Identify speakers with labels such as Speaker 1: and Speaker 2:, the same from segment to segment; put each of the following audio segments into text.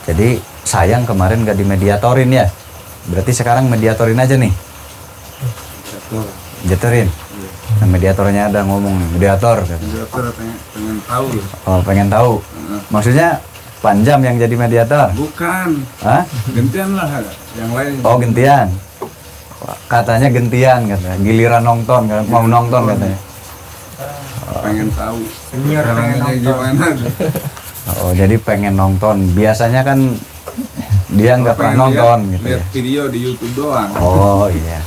Speaker 1: Jadi sayang kemarin gak dimediatorin ya. Berarti sekarang mediatorin aja nih. Mediatorin. Nah, mediatornya ada ngomong, mediator.
Speaker 2: Mediator pengen tahu.
Speaker 1: Oh, pengen tahu. Maksudnya Panjam yang jadi mediator?
Speaker 2: Bukan.
Speaker 1: Hah?
Speaker 2: Gentian lah yang lain.
Speaker 1: Oh, gentian. Katanya gentian katanya. Giliran nonton, mau nonton katanya.
Speaker 2: Pengen tahu.
Speaker 3: Senior pengen nonton.
Speaker 2: Gimana?
Speaker 1: Oh, jadi pengen nonton. Biasanya kan dia nggak pernah nonton gitu ya.
Speaker 2: Lihat video di YouTube doang.
Speaker 1: Oh iya.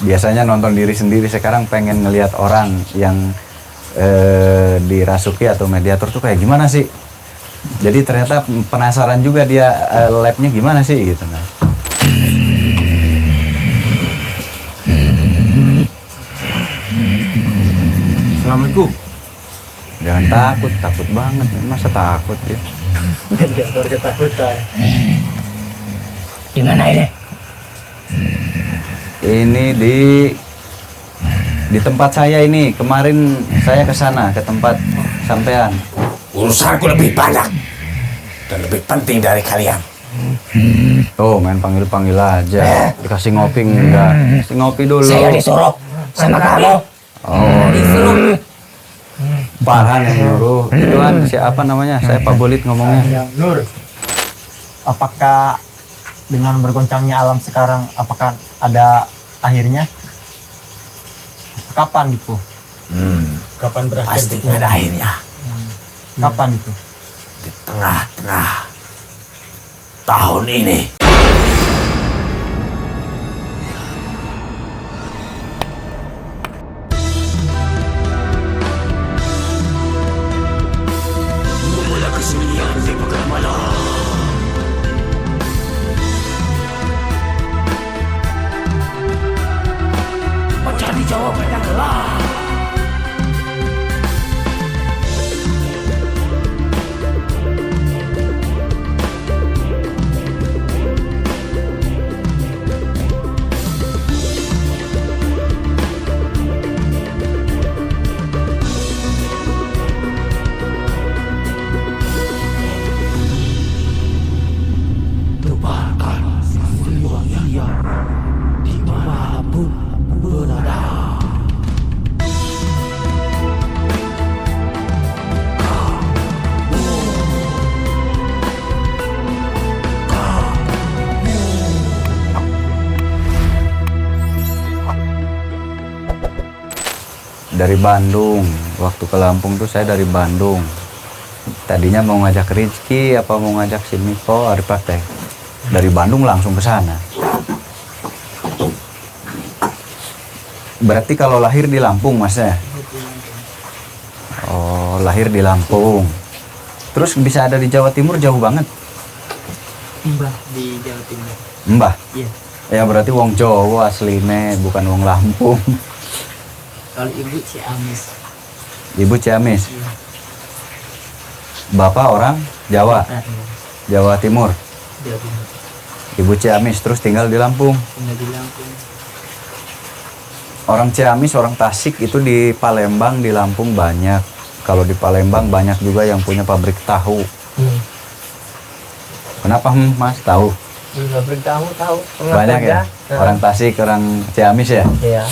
Speaker 1: Biasanya nonton diri sendiri, sekarang pengen ngelihat orang yang dirasuki atau mediator tuh kayak gimana sih. Jadi ternyata penasaran juga dia labnya gimana sih gitu nah.
Speaker 2: Assalamualaikum.
Speaker 1: Jangan takut, takut banget. Masa takut ya?
Speaker 3: Mediator ketakutan.
Speaker 4: Di mana ini?
Speaker 1: Ini di tempat saya ini. Kemarin saya ke sana, ke tempat sampean.
Speaker 4: Urusanku lebih banyak dan lebih penting dari kalian.
Speaker 1: Oh, main panggil-panggil aja. Dikasih ngopi enggak? Kasih ngopi dulu.
Speaker 4: Saya disuruh sama kamu.
Speaker 1: Oh,
Speaker 4: Disuruh.
Speaker 1: Farhan yang nyuruh. Itu kan siapa namanya? Saya Pak Bolit ngomongnya.
Speaker 3: Yang Nur, apakah dengan bergoncangnya alam sekarang, apakah ada akhirnya? Kapan gitu? Kapan berakhir?
Speaker 4: Pasti
Speaker 3: gitu?
Speaker 4: ada akhirnya.
Speaker 3: Kapan itu?
Speaker 4: Di tengah-tengah tahun ini. Mula kesunyian di pekan malam. Mencari jawaban yang gelap. Tebarkan riwayat dimanapun berada.
Speaker 1: Dari Bandung. Waktu ke Lampung tuh saya dari Bandung. Tadinya mau ngajak Rizky apa mau ngajak si Miko ada praktek. Dari Bandung langsung ke sana. Berarti kalau lahir di Lampung Mas ya? Oh, lahir di Lampung. Terus bisa ada di Jawa Timur jauh banget?
Speaker 3: Mbah di Jawa Timur.
Speaker 1: Mbah?
Speaker 3: Iya.
Speaker 1: Ya berarti wong Jawa asline, bukan wong Lampung.
Speaker 3: Kalau ibu Ciamis.
Speaker 1: Ibu Ciamis. Bapak orang Jawa, Jawa Timur.
Speaker 3: Jawa Timur.
Speaker 1: Ibu Ciamis terus tinggal di Lampung.
Speaker 3: Tinggal di Lampung.
Speaker 1: Orang Ciamis, orang Tasik itu di Palembang, di Lampung banyak. Kalau di Palembang banyak juga yang punya pabrik tahu. Kenapa Mas tahu?
Speaker 3: Pabrik tahu.
Speaker 1: Banyak ya? Orang Tasik, orang Ciamis ya?
Speaker 3: Iya.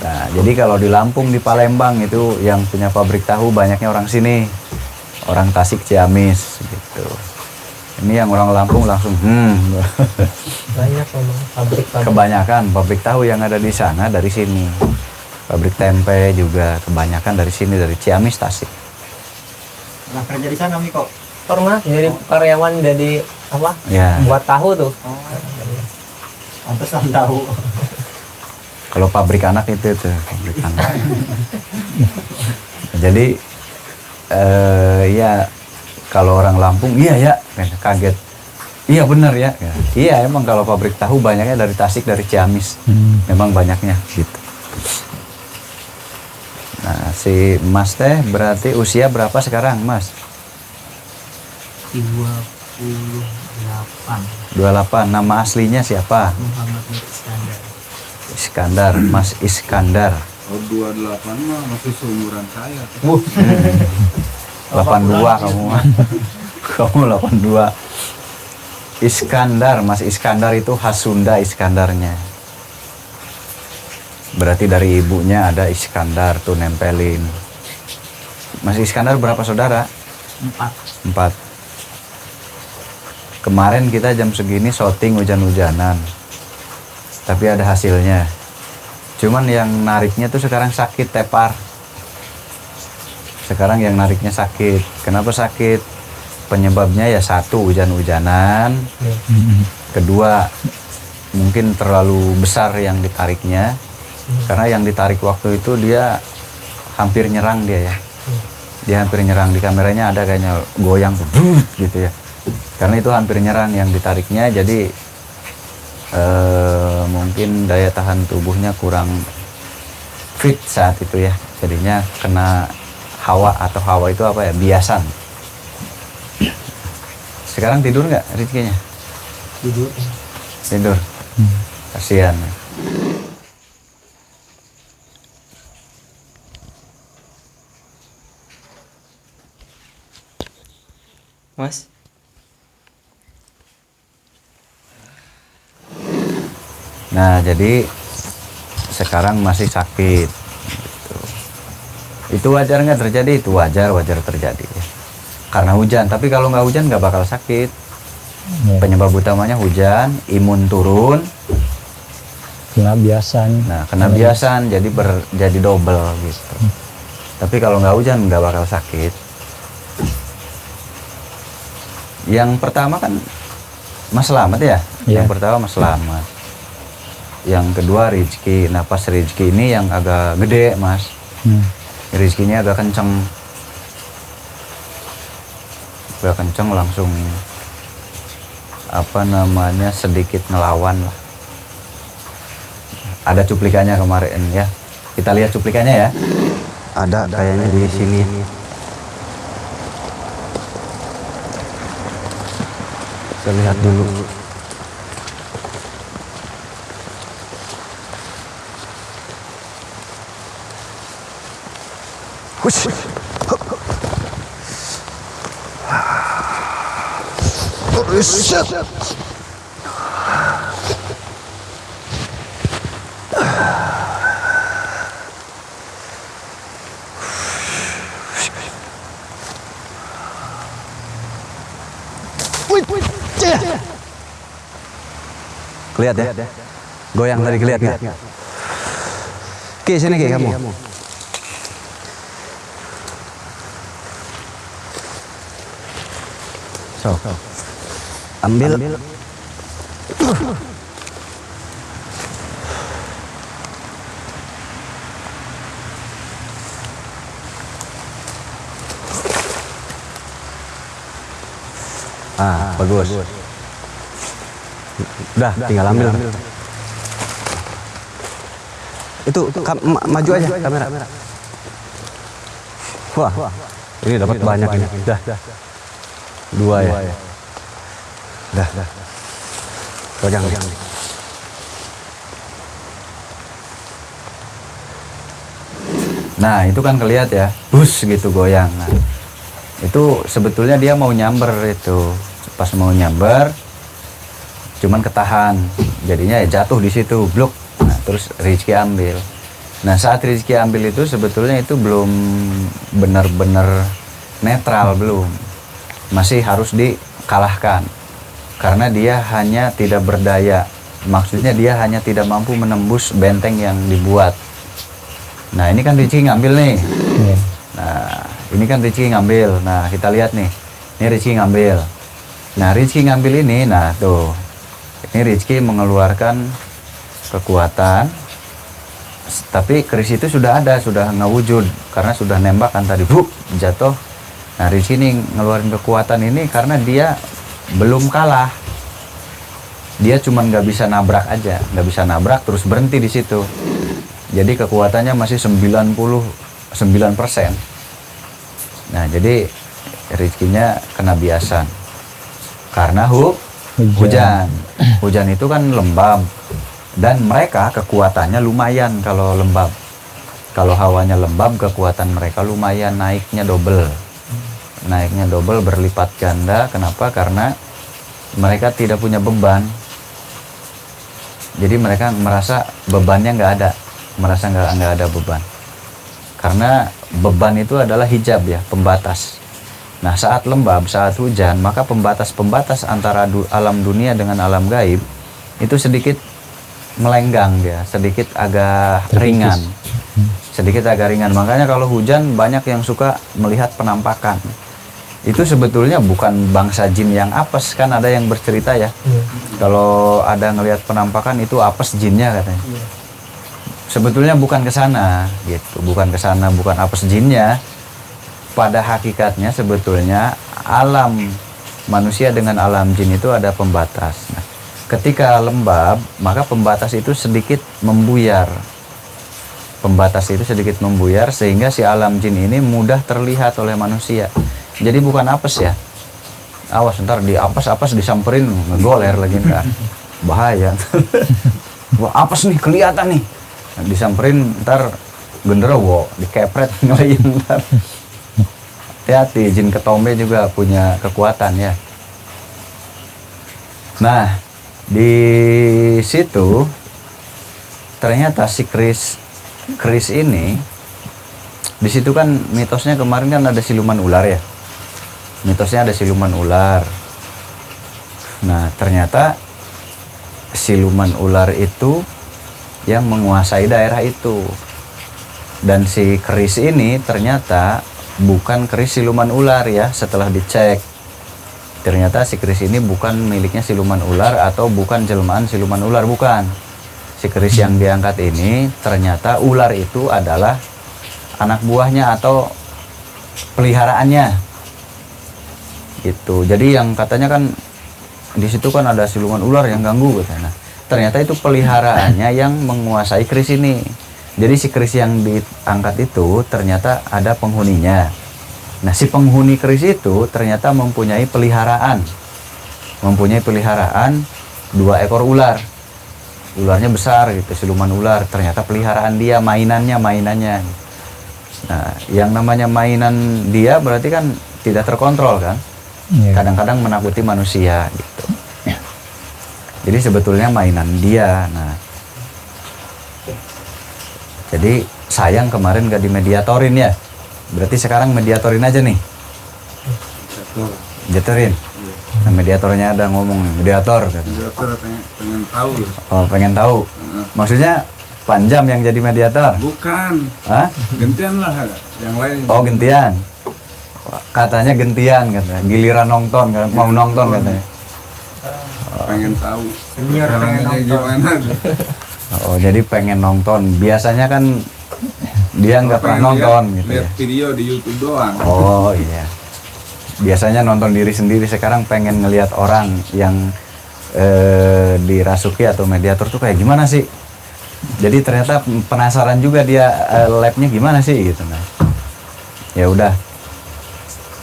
Speaker 1: Nah, jadi kalau di Lampung, di Palembang itu yang punya pabrik tahu banyaknya orang sini. Orang Tasik, Ciamis gitu. Ini yang orang Lampung langsung
Speaker 3: Banyak memang pabrik.
Speaker 1: Kebanyakan pabrik tahu yang ada di sana dari sini. Pabrik tempe juga kebanyakan dari sini, dari Ciamis, Tasik.
Speaker 3: Nah, kerja di sana Miko.
Speaker 5: Pernah jadi karyawan jadi apa?
Speaker 1: Ya.
Speaker 5: Buat tahu tuh.
Speaker 3: Pantesan tahu.
Speaker 1: Kalau pabrik anak itu tuh, pabrik anak. Jadi ya kalau orang Lampung iya ya, kaget. Iya benar ya. Iya emang kalau pabrik tahu banyaknya dari Tasik, dari Ciamis. Memang banyaknya gitu. Nah, si Mas teh berarti usia berapa sekarang, Mas?
Speaker 3: 28.
Speaker 1: 28. Nama aslinya siapa?
Speaker 3: Muhammad Nur Iskandar.
Speaker 1: Iskandar, Mas Iskandar.
Speaker 2: Oh, 28 mah masih seumuran saya.
Speaker 1: 82 kamu mah. Kamu 82. Iskandar, Mas Iskandar itu khas Sunda Iskandarnya. Berarti dari ibunya ada Iskandar tuh nempelin. Mas Iskandar berapa saudara?
Speaker 3: 4.
Speaker 1: 4. Kemarin kita jam segini syuting hujan-hujanan. Tapi ada hasilnya. Cuman yang nariknya tuh sekarang sakit tepar. Sekarang yang nariknya sakit. Kenapa sakit? Penyebabnya ya satu hujan-hujanan. Kedua mungkin terlalu besar yang ditariknya. Karena yang ditarik waktu itu dia hampir nyerang dia ya. Dia hampir nyerang, di kameranya ada kayaknya goyang tuh gitu ya. Karena itu hampir nyerang yang ditariknya, jadi mungkin daya tahan tubuhnya kurang fit saat itu ya. Jadinya kena hawa, atau hawa itu apa ya, biasan. Sekarang tidur nggak Rizky-nya? Tidur. Kasihan.
Speaker 5: Mas.
Speaker 1: Nah, jadi sekarang masih sakit. Gitu. Itu wajar nggak terjadi? Itu wajar terjadi. Karena hujan. Tapi kalau nggak hujan nggak bakal sakit. Penyebab utamanya hujan, imun turun.
Speaker 6: Kena biasan.
Speaker 1: Nah, kena biasan, jadi double gitu. Tapi kalau nggak hujan nggak bakal sakit. Yang pertama kan Mas Slamet ya? Yang pertama Mas Slamet. Yang kedua Rizky. Nah pas Rizky ini yang agak gede Mas. Rizky-nya agak kenceng. Agak kenceng langsung apa namanya sedikit ngelawan lah. Ada cuplikannya kemarin ya. Kita lihat cuplikannya ya. Ada kayaknya di sini. Kita lihat dulu. Hush. Shit. Kelihat ya? Goyang tadi kelihat nggak? Ki, sini Ki kamu. So, ambil. Ah, bagus. Udah, tinggal ambil. Itu maju aja kamera. Wah, ini dapat banyak ini. Dah. 2 ya. Dah. Goyang. Nah, itu kan kelihatan ya. Bus gitu goyang. Nah, itu sebetulnya dia mau nyamber itu. Pas mau nyamber cuman ketahan. Jadinya ya jatuh di situ, blok. Nah, terus Rizky ambil. Nah, saat Rizky ambil itu sebetulnya itu belum benar-benar netral, belum. Masih harus dikalahkan. Karena dia hanya tidak berdaya. Maksudnya dia hanya tidak mampu menembus benteng yang dibuat. Nah, ini kan Rizky ngambil nih. Nah, ini kan Rizky ngambil. Nah, kita lihat nih. Ini Rizky ngambil. Nah, Rizky ngambil ini. Nah, tuh. Ini Rizky mengeluarkan kekuatan. Tapi keris itu sudah ada, sudah ngewujud. Karena sudah nembak kan tadi. Buk, jatuh. Nah, Rizky ini ngeluarin kekuatan ini karena dia belum kalah. Dia cuma nggak bisa nabrak aja. Nggak bisa nabrak terus berhenti di situ. Jadi kekuatannya masih 99%. Nah, jadi Rizky-nya kena biasan. Karena hujan. Hujan itu kan lembab. Dan mereka kekuatannya lumayan kalau lembab. Kalau hawanya lembab, kekuatan mereka lumayan naiknya double. Naiknya double berlipat ganda. Kenapa? Karena mereka tidak punya beban. Jadi mereka merasa bebannya nggak ada, merasa nggak ada beban. Karena beban itu adalah hijab ya, pembatas. Nah saat lembab, saat hujan, maka pembatas-pembatas antara alam dunia dengan alam gaib itu sedikit melenggang dia, sedikit agak ringan. Sedikit agak ringan. Makanya kalau hujan banyak yang suka melihat penampakan. Itu sebetulnya bukan bangsa jin yang apes, kan ada yang bercerita ya. Kalau ada ngelihat penampakan itu apes jinnya katanya. Sebetulnya bukan ke sana gitu, bukan ke sana, bukan apes jinnya. Pada hakikatnya sebetulnya alam manusia dengan alam jin itu ada pembatas. Nah, ketika lembab, maka pembatas itu sedikit membuyar. Pembatas itu sedikit membuyar sehingga si alam jin ini mudah terlihat oleh manusia. Jadi bukan apes ya. Awas ntar di apes disamperin ngegoler lagi ntar. Bahaya. Wah apes nih kelihatan nih. Disamperin ntar genderuwo dikepret ngelayin ntar. Hati-hati, jin ketombe juga punya kekuatan ya. Nah, di situ ternyata si Kris ini, di situ kan mitosnya kemarin kan ada siluman ular ya. Mitosnya ada siluman ular. Nah, ternyata siluman ular itu yang menguasai daerah itu. Dan si Kris ini ternyata bukan keris siluman ular ya, setelah dicek ternyata si keris ini bukan miliknya siluman ular atau bukan jelmaan siluman ular, bukan. Si keris yang diangkat ini ternyata ular itu adalah anak buahnya atau peliharaannya gitu. Jadi yang katanya kan di situ kan ada siluman ular yang ganggu katanya. Nah, ternyata itu peliharaannya yang menguasai keris ini. Jadi si keris yang diangkat itu ternyata ada penghuninya. Nah si penghuni keris itu ternyata mempunyai peliharaan. Mempunyai peliharaan 2 ekor ular. Ularnya besar gitu, siluman ular. Ternyata peliharaan dia, mainannya. Nah yang namanya mainan dia berarti kan tidak terkontrol kan. Kadang-kadang menakuti manusia gitu. Jadi sebetulnya mainan dia. Nah jadi sayang kemarin gak dimediatorin ya. Berarti sekarang mediatorin aja nih. Mediatorin. Nah, mediatornya ada ngomong, mediator.
Speaker 2: Mediator pengen tahu loh.
Speaker 1: Oh pengen tahu. Maksudnya Panjam yang jadi mediator?
Speaker 2: Bukan.
Speaker 1: Hah?
Speaker 2: Gentian lah yang lain.
Speaker 1: Oh gentian. Katanya gentian katanya. Giliran nonton, mau nonton katanya.
Speaker 2: Pengen tahu.
Speaker 3: Senior pengen
Speaker 2: Caranya
Speaker 3: nonton.
Speaker 2: gimana?
Speaker 1: Oh jadi pengen nonton. Biasanya kan dia nggak pernah nonton gitu ya.
Speaker 2: Lihat video di YouTube doang.
Speaker 1: Oh iya. Biasanya nonton diri sendiri, sekarang pengen ngelihat orang yang dirasuki atau mediator tuh kayak gimana sih. Jadi ternyata penasaran juga dia labnya gimana sih gitu. Nah, ya udah.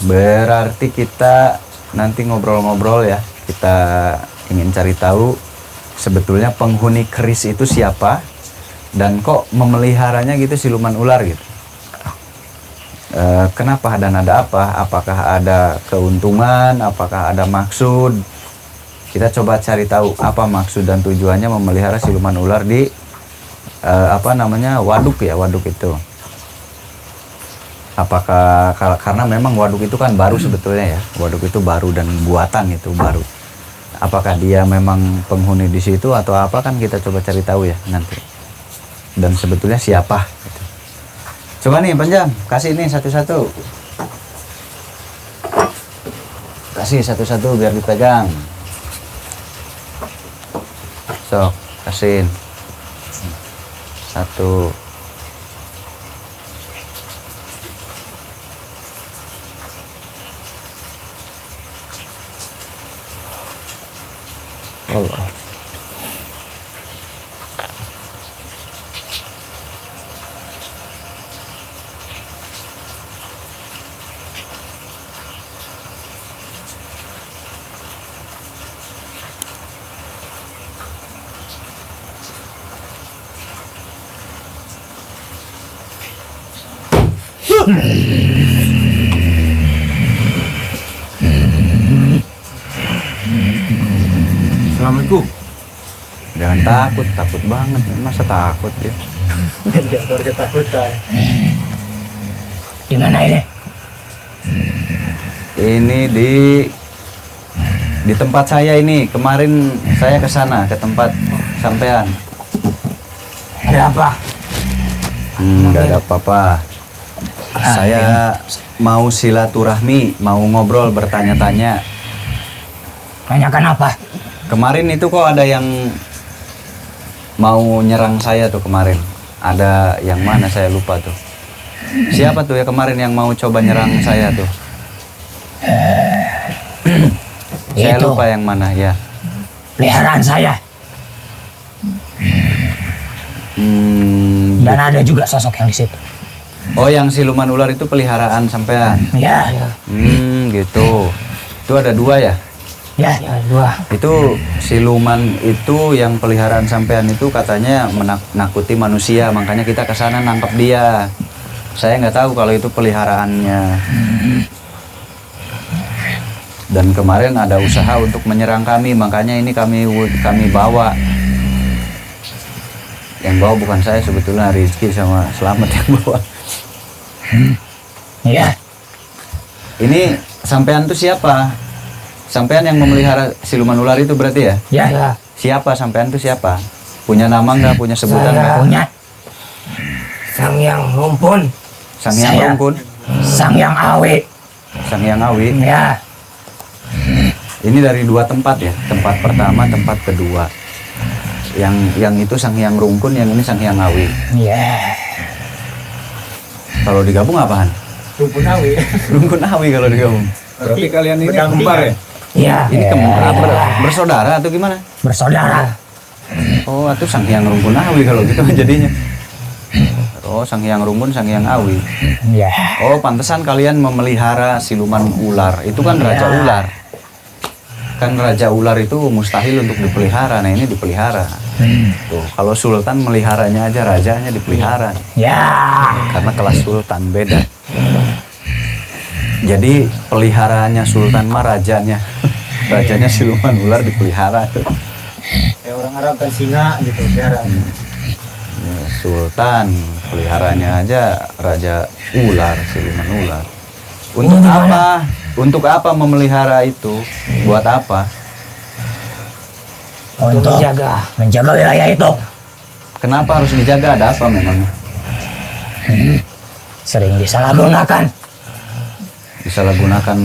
Speaker 1: Berarti kita nanti ngobrol-ngobrol ya. Kita ingin cari tahu sebetulnya penghuni keris itu siapa dan kok memeliharanya gitu siluman ular gitu. Kenapa dan ada apa? Apakah ada keuntungan? Apakah ada maksud? Kita coba cari tahu apa maksud dan tujuannya memelihara siluman ular di waduk ya, waduk itu. Apakah karena memang waduk itu kan baru sebetulnya ya, waduk itu baru dan buatan itu baru. Apakah dia memang penghuni di situ atau apa, kan kita coba cari tahu ya nanti. Dan sebetulnya siapa? Gitu. Coba nih Panjam, kasih ini satu-satu. Kasih satu-satu biar dipegang. Sok, kasihin. Satu. Allah.
Speaker 2: Assalamualaikum.
Speaker 1: Jangan takut, takut banget. Masa takut ya?
Speaker 3: Jangan ketakutan.
Speaker 4: Di mana ini?
Speaker 1: Ini di tempat saya ini. Kemarin saya ke sana, ke tempat sampean.
Speaker 4: Ada apa?
Speaker 1: Nggak ada apa-apa. Saya mau silaturahmi, mau ngobrol, bertanya-tanya.
Speaker 4: Tanyakan apa?
Speaker 1: Kemarin itu kok ada yang mau nyerang saya tuh kemarin. Ada yang mana saya lupa tuh. Siapa tuh ya kemarin yang mau coba nyerang saya tuh? Saya
Speaker 4: Itu.
Speaker 1: lupa yang mana ya.
Speaker 4: Peliharaan saya. Dan ada juga sosok yang di situ.
Speaker 1: Oh, yang siluman ular itu peliharaan sampean.
Speaker 4: Ya,
Speaker 1: Gitu. Itu ada 2 ya?
Speaker 4: ya, dua.
Speaker 1: Itu siluman itu yang peliharaan sampean itu katanya menakuti manusia, makanya kita ke sana nangkep dia. Saya nggak tahu kalau itu peliharaannya. Dan kemarin ada usaha untuk menyerang kami, makanya ini kami bawa. Yang bawa bukan saya sebetulnya, Rizky sama Slamet yang bawa.
Speaker 4: Ya,
Speaker 1: Ini sampean tuh siapa? Sampean yang memelihara siluman ular itu berarti ya?
Speaker 4: ya.
Speaker 1: Siapa sampean tuh siapa? Punya nama nggak? Punya sebutan nggak?
Speaker 4: Punya Sang Yang Rumpun,
Speaker 1: Sang Hyang
Speaker 4: Saya.
Speaker 1: Rungkun,
Speaker 4: Sang Yang Awi.
Speaker 1: Sang Hyang Awi.
Speaker 4: Ya,
Speaker 1: Ini dari 2 tempat ya. Tempat pertama, tempat kedua. Yang itu Sang Hyang Rungkun, yang ini Sang Hyang Awi.
Speaker 4: ya.
Speaker 1: Kalau digabung apaan?
Speaker 3: Rumpun awi.
Speaker 1: Rungkun Awi kalau digabung.
Speaker 2: Berarti kalian ini
Speaker 3: berdampingan.
Speaker 2: kembar ya?
Speaker 4: Ya,
Speaker 1: Ini bersaudara atau gimana?
Speaker 4: bersaudara.
Speaker 1: Oh, itu Sang Hyang Rungkun Awi kalau gitu jadinya. Oh, Sang Hyang Rungkun, Sang Hyang Awi.
Speaker 4: Ya,
Speaker 1: Oh, pantesan kalian memelihara siluman ular. Itu kan raja ular. Kan raja ular itu mustahil untuk dipelihara. Nah, ini dipelihara. Tuh, kalau sultan meliharanya aja, rajanya dipelihara.
Speaker 4: ya.
Speaker 1: Karena kelas sultan beda. Jadi peliharaannya sultan mah rajanya. Rajanya siluman ular dipelihara tuh.
Speaker 3: Kayak orang Arab kan singa gitu sekarang.
Speaker 1: Ya, sultan peliharanya aja raja ular, siluman ular. Untuk
Speaker 4: Ini
Speaker 1: apa? Untuk apa memelihara itu? Buat apa?
Speaker 4: Untuk menjaga wilayah itu.
Speaker 1: Kenapa harus dijaga? Ada apa memang?
Speaker 4: Sering disalahgunakan.
Speaker 1: Disalahgunakan.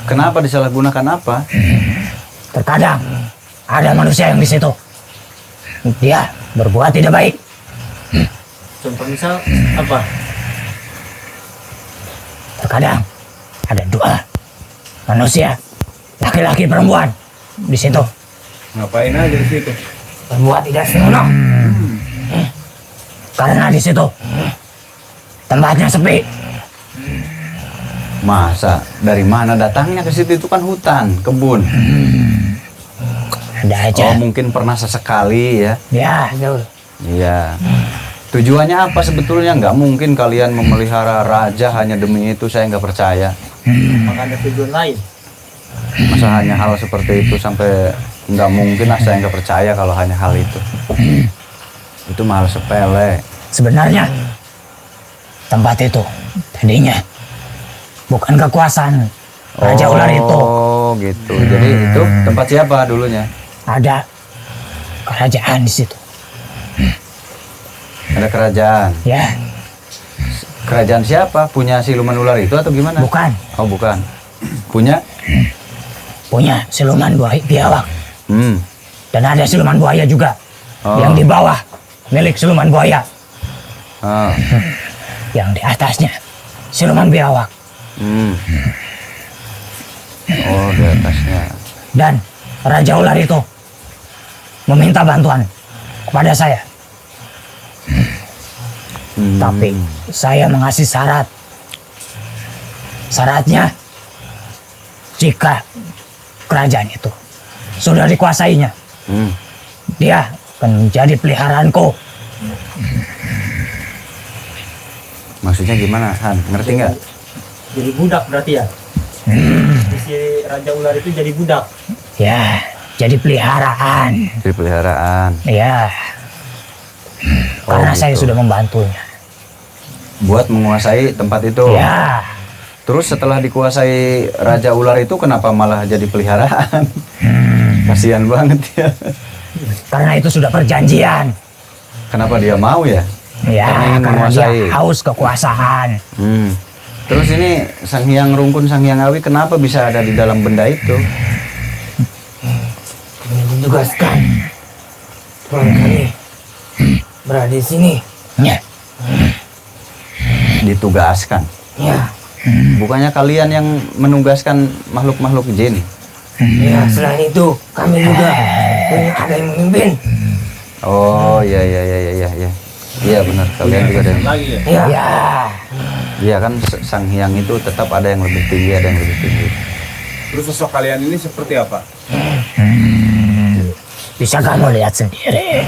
Speaker 1: Kenapa disalahgunakan apa?
Speaker 4: Terkadang ada manusia yang di situ. Dia berbuat tidak baik.
Speaker 3: Contoh misal apa?
Speaker 4: Terkadang ada 2 manusia, laki-laki perempuan di situ.
Speaker 2: Ngapain aja di situ?
Speaker 4: Berbuat tidak senonoh. Karena di situ tempatnya sepi.
Speaker 1: Masa? Dari mana datangnya ke situ? Itu kan hutan, kebun.
Speaker 4: Ada aja.
Speaker 1: Oh, mungkin pernah sesekali ya.
Speaker 4: Ya, betul.
Speaker 1: Iya. Tujuannya apa sebetulnya? Nggak mungkin kalian memelihara raja hanya demi itu, saya nggak percaya.
Speaker 3: Maka ada tujuan lain.
Speaker 1: Masa hanya hal seperti itu sampai nggak mungkin lah, saya nggak percaya kalau hanya hal itu. Itu mahal sepele.
Speaker 4: Sebenarnya tempat itu tadinya bukan kekuasaan Raja Ular itu.
Speaker 1: Oh, gitu. Jadi itu tempat siapa dulunya?
Speaker 4: Ada kerajaan di situ.
Speaker 1: Ada kerajaan.
Speaker 4: Ya,
Speaker 1: Kerajaan siapa? Punya siluman ular itu atau gimana?
Speaker 4: bukan.
Speaker 1: Oh, bukan. Punya?
Speaker 4: Punya siluman buaya biawak.
Speaker 1: Hmm.
Speaker 4: Dan ada siluman buaya juga.
Speaker 1: Oh.
Speaker 4: Yang di bawah milik siluman buaya.
Speaker 1: Oh.
Speaker 4: Yang di atasnya siluman biawak.
Speaker 1: Hmm. Oh, di atasnya.
Speaker 4: Dan Raja Ular itu meminta bantuan kepada saya.
Speaker 1: Hmm.
Speaker 4: Tapi saya mengasih syarat. Syaratnya, jika kerajaan itu sudah dikuasainya,
Speaker 1: Hmm.
Speaker 4: dia akan menjadi peliharaanku.
Speaker 1: Maksudnya gimana, Han? Ngerti nggak?
Speaker 3: Jadi budak berarti ya. Si Raja Ular itu jadi budak.
Speaker 4: Ya, jadi peliharaan.
Speaker 1: Jadi peliharaan.
Speaker 4: Ya,
Speaker 1: Oh,
Speaker 4: karena saya
Speaker 1: gitu.
Speaker 4: sudah membantunya.
Speaker 1: Buat menguasai tempat itu.
Speaker 4: Ya,
Speaker 1: Terus setelah dikuasai Raja Ular itu kenapa malah jadi peliharaan? Kasihan banget ya.
Speaker 4: karena itu sudah perjanjian.
Speaker 1: Kenapa dia mau ya?
Speaker 4: Ya,
Speaker 1: Karena ingin
Speaker 4: karena
Speaker 1: menguasai.
Speaker 4: dia haus kekuasaan.
Speaker 1: Terus ini Sang Hyang Rungkun, Sang Hyang Awi kenapa bisa ada di dalam benda itu?
Speaker 7: Kami ditugaskan. Tuan kami berada di sini.
Speaker 4: Ya,
Speaker 1: Ditugaskan.
Speaker 7: Ya,
Speaker 1: Bukannya kalian yang menugaskan makhluk-makhluk jin?
Speaker 7: ya. Selain itu, kami juga punya ada yang memimpin.
Speaker 1: Oh, iya iya iya iya iya. Iya benar, kalian juga ada yang.
Speaker 2: Lagi ya.
Speaker 7: Ya,
Speaker 4: ya,
Speaker 1: Iya kan Sang Hyang itu tetap ada yang lebih tinggi, ada yang lebih tinggi.
Speaker 2: Terus sosok kalian ini seperti apa?
Speaker 4: bisa kamu lihat sendiri.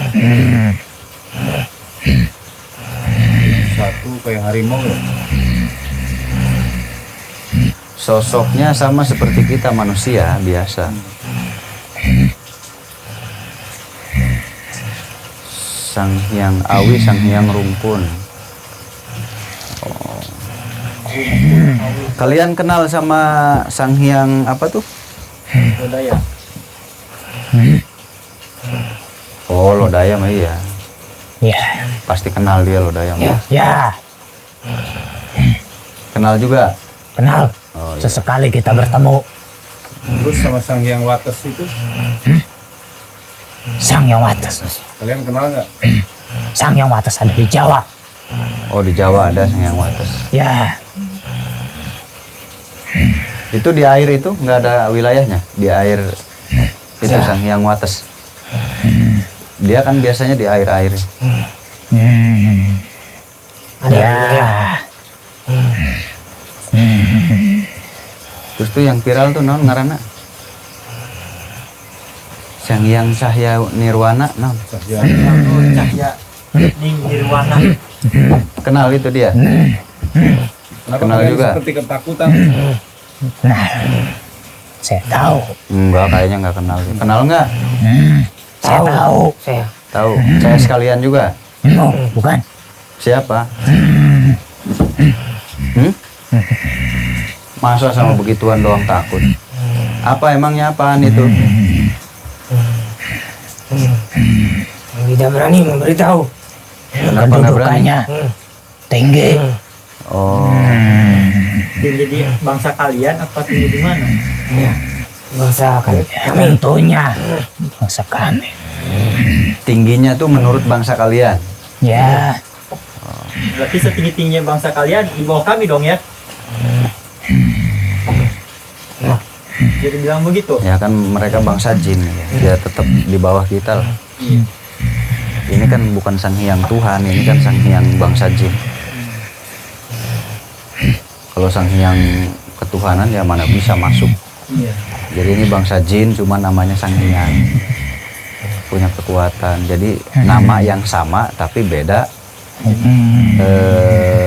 Speaker 2: Satu kayak harimau ya.
Speaker 1: Sosoknya sama seperti kita manusia biasa. Sang Hyang Awi, Sang Hyang Rungkun. Oh. Kalian kenal sama Sang Hyang apa tuh?
Speaker 3: Lodaya.
Speaker 1: Oh, Lodaya mah iya.
Speaker 4: Ya,
Speaker 1: Pasti kenal dia Lodaya mah.
Speaker 4: ya,
Speaker 1: Kenal juga.
Speaker 4: kenal.
Speaker 1: Oh, iya.
Speaker 4: Sesekali kita bertemu.
Speaker 2: Terus sama Sang Hyang Wates itu,
Speaker 4: Sang Hyang Wates.
Speaker 2: kalian kenal nggak?
Speaker 4: Sang Hyang Wates ada di Jawa.
Speaker 1: Oh, di Jawa ada Sang Hyang Wates.
Speaker 4: Ya,
Speaker 1: Itu di air itu nggak ada wilayahnya. Di air itu
Speaker 4: Ya.
Speaker 1: Sang Hyang Wates. Dia kan biasanya di air-air.
Speaker 7: ada
Speaker 4: ya,
Speaker 1: Terus tuh yang viral tuh non ngaranna Sang Hyang Cahya Nirwana non.
Speaker 2: Sahya.
Speaker 3: Cahya Ning Nirwana.
Speaker 1: Kenal itu dia.
Speaker 2: Kenapa
Speaker 1: Kenal
Speaker 2: kalian
Speaker 1: juga.
Speaker 2: seperti ketakutan?
Speaker 4: nah, saya tahu.
Speaker 1: Enggak, kayaknya nggak kenal. Kenal nggak?
Speaker 4: Saya tahu.
Speaker 7: saya.
Speaker 1: Tahu. Saya sekalian juga.
Speaker 4: Oh, bukan.
Speaker 1: Siapa? Hmm? Masa sama begituan doang takut? Apa emangnya apaan itu?
Speaker 7: Tidak berani memberitahu.
Speaker 1: Kenapa nggak berani?
Speaker 4: Kedudukannya tinggi.
Speaker 1: Oh,
Speaker 3: Tinggi di bangsa kalian apa tinggi di mana?
Speaker 7: Ya, bangsa kami.
Speaker 4: Tentunya bangsa kami.
Speaker 1: tingginya tuh menurut bangsa kalian.
Speaker 4: Ya,
Speaker 3: Berarti setinggi-tingginya bangsa kalian di bawah kami dong ya? Jadi bilang begitu.
Speaker 1: Ya kan mereka bangsa jin, ya tetap di bawah kita lah. Ini kan bukan Sang Hyang Tuhan, ini kan Sang Hyang bangsa jin. Kalau Sang Hyang ketuhanan ya mana bisa masuk.
Speaker 3: Iya.
Speaker 1: Jadi ini bangsa jin, cuma namanya Sang Hyang. Punya kekuatan. Jadi nama yang sama tapi beda.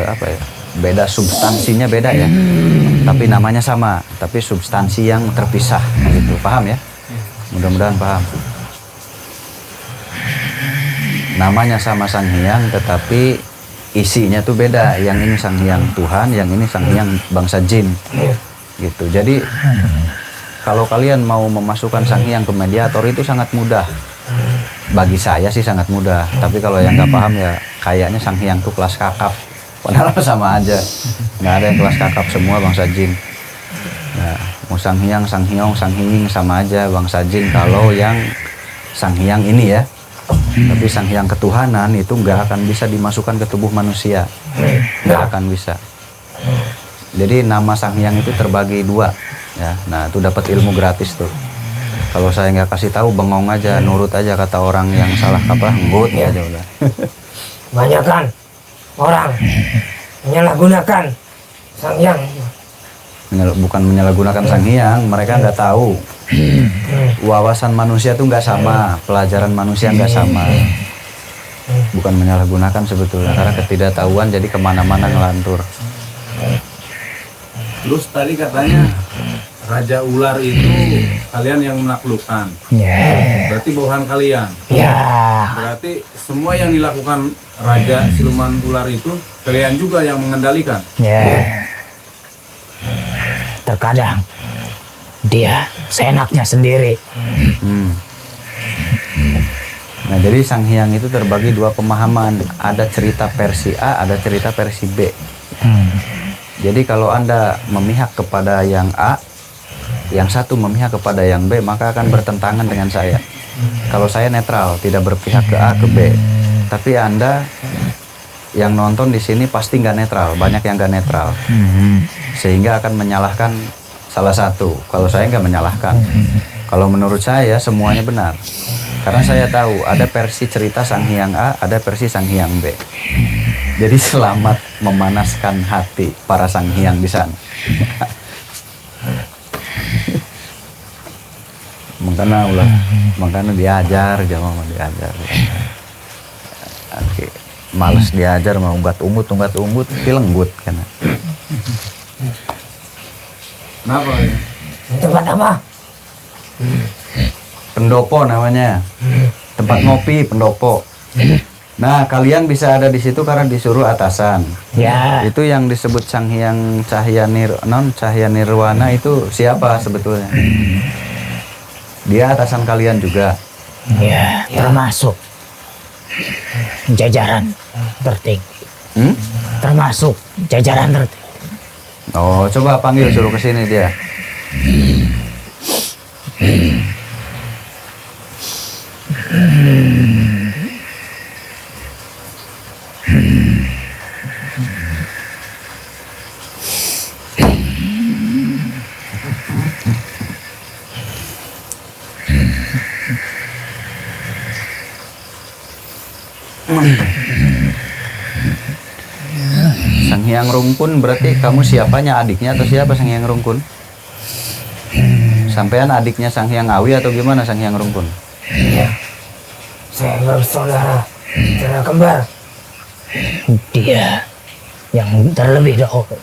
Speaker 1: Apa ya? Beda substansinya beda ya. Tapi namanya sama, tapi substansi yang terpisah gitu. Paham ya? Mudah-mudahan paham. Namanya sama Sang Hyang tetapi isinya tuh beda. Yang ini Sang Hyang Tuhan, yang ini Sang Hyang bangsa jin. Gitu. Jadi kalau kalian mau memasukkan Sang Hyang ke mediator itu sangat mudah. Bagi saya sih sangat mudah. Tapi kalau yang nggak paham ya kayaknya Sang Hyang tuh kelas kakap. Padahal sama aja. Nggak ada yang kelas kakap, semua bangsa jin. Nah, mau Sang Hyang, Sang Hyong, Sang Hinging sama aja bangsa jin. Kalau yang Sang Hyang ini ya. Tapi Sang Hyang ketuhanan itu nggak akan bisa dimasukkan ke tubuh manusia. Nggak akan bisa. Jadi nama Sang Hyang itu terbagi dua. Ya, nah itu dapat ilmu gratis tuh. Kalau saya nggak kasih tahu, bengong aja, nurut aja kata orang yang salah kaprah, ngut aja udah.
Speaker 7: Banyak kan orang menyalahgunakan Sang Hyang.
Speaker 1: Bukan menyalahgunakan Sang Hyang, mereka nggak tahu. Wawasan manusia tuh nggak sama, pelajaran manusia nggak sama. Bukan menyalahgunakan sebetulnya, karena ketidaktahuan jadi kemana-mana ngelantur.
Speaker 2: Terus tadi katanya Raja Ular itu kalian yang menaklukkan.
Speaker 4: Ya.
Speaker 2: Berarti bawahan kalian.
Speaker 4: Ya.
Speaker 2: Berarti semua yang dilakukan Raja Siluman Ular itu kalian juga yang mengendalikan.
Speaker 4: Ya. Terkadang dia seenaknya sendiri.
Speaker 1: Nah, jadi Sang Hyang itu terbagi dua pemahaman. Ada cerita versi A, ada cerita versi B. Jadi kalau Anda memihak kepada yang A, yang satu memihak kepada yang B, maka akan bertentangan dengan saya. Kalau saya netral, tidak berpihak ke A, ke B. Tapi Anda yang nonton di sini pasti nggak netral, banyak yang nggak netral. Sehingga akan menyalahkan salah satu. Kalau saya nggak menyalahkan. Kalau menurut saya semuanya benar. Karena saya tahu ada versi cerita Sang Hyang A, ada versi Sang Hyang B. Jadi selamat memanaskan hati para Sang Hyang di sana. makanya diajar, jangan mau diajar. Oke, males diajar mau unggat unggut, pilenggut kan.
Speaker 2: Kenapa ya?
Speaker 7: Tempat apa?
Speaker 1: Pendopo namanya, tempat ngopi pendopo. Nah, kalian bisa ada di situ karena disuruh atasan.
Speaker 4: Ya.
Speaker 1: Itu yang disebut Sang Hyang Cahya Nirwana itu siapa sebetulnya? Dia atasan kalian juga.
Speaker 4: Ya, termasuk jajaran tertinggi. Termasuk jajaran tertinggi.
Speaker 1: Oh, coba panggil, suruh ke sini dia. Sang Hyang Rungkun berarti kamu siapanya, adiknya atau siapa Sang Hyang Rungkun? Sampean adiknya Sang Hyang Awi atau gimana Sang Hyang Rungkun?
Speaker 7: Iya. Saya bersaudara, saudara kembar.
Speaker 4: Dia yang terlebih dahulu.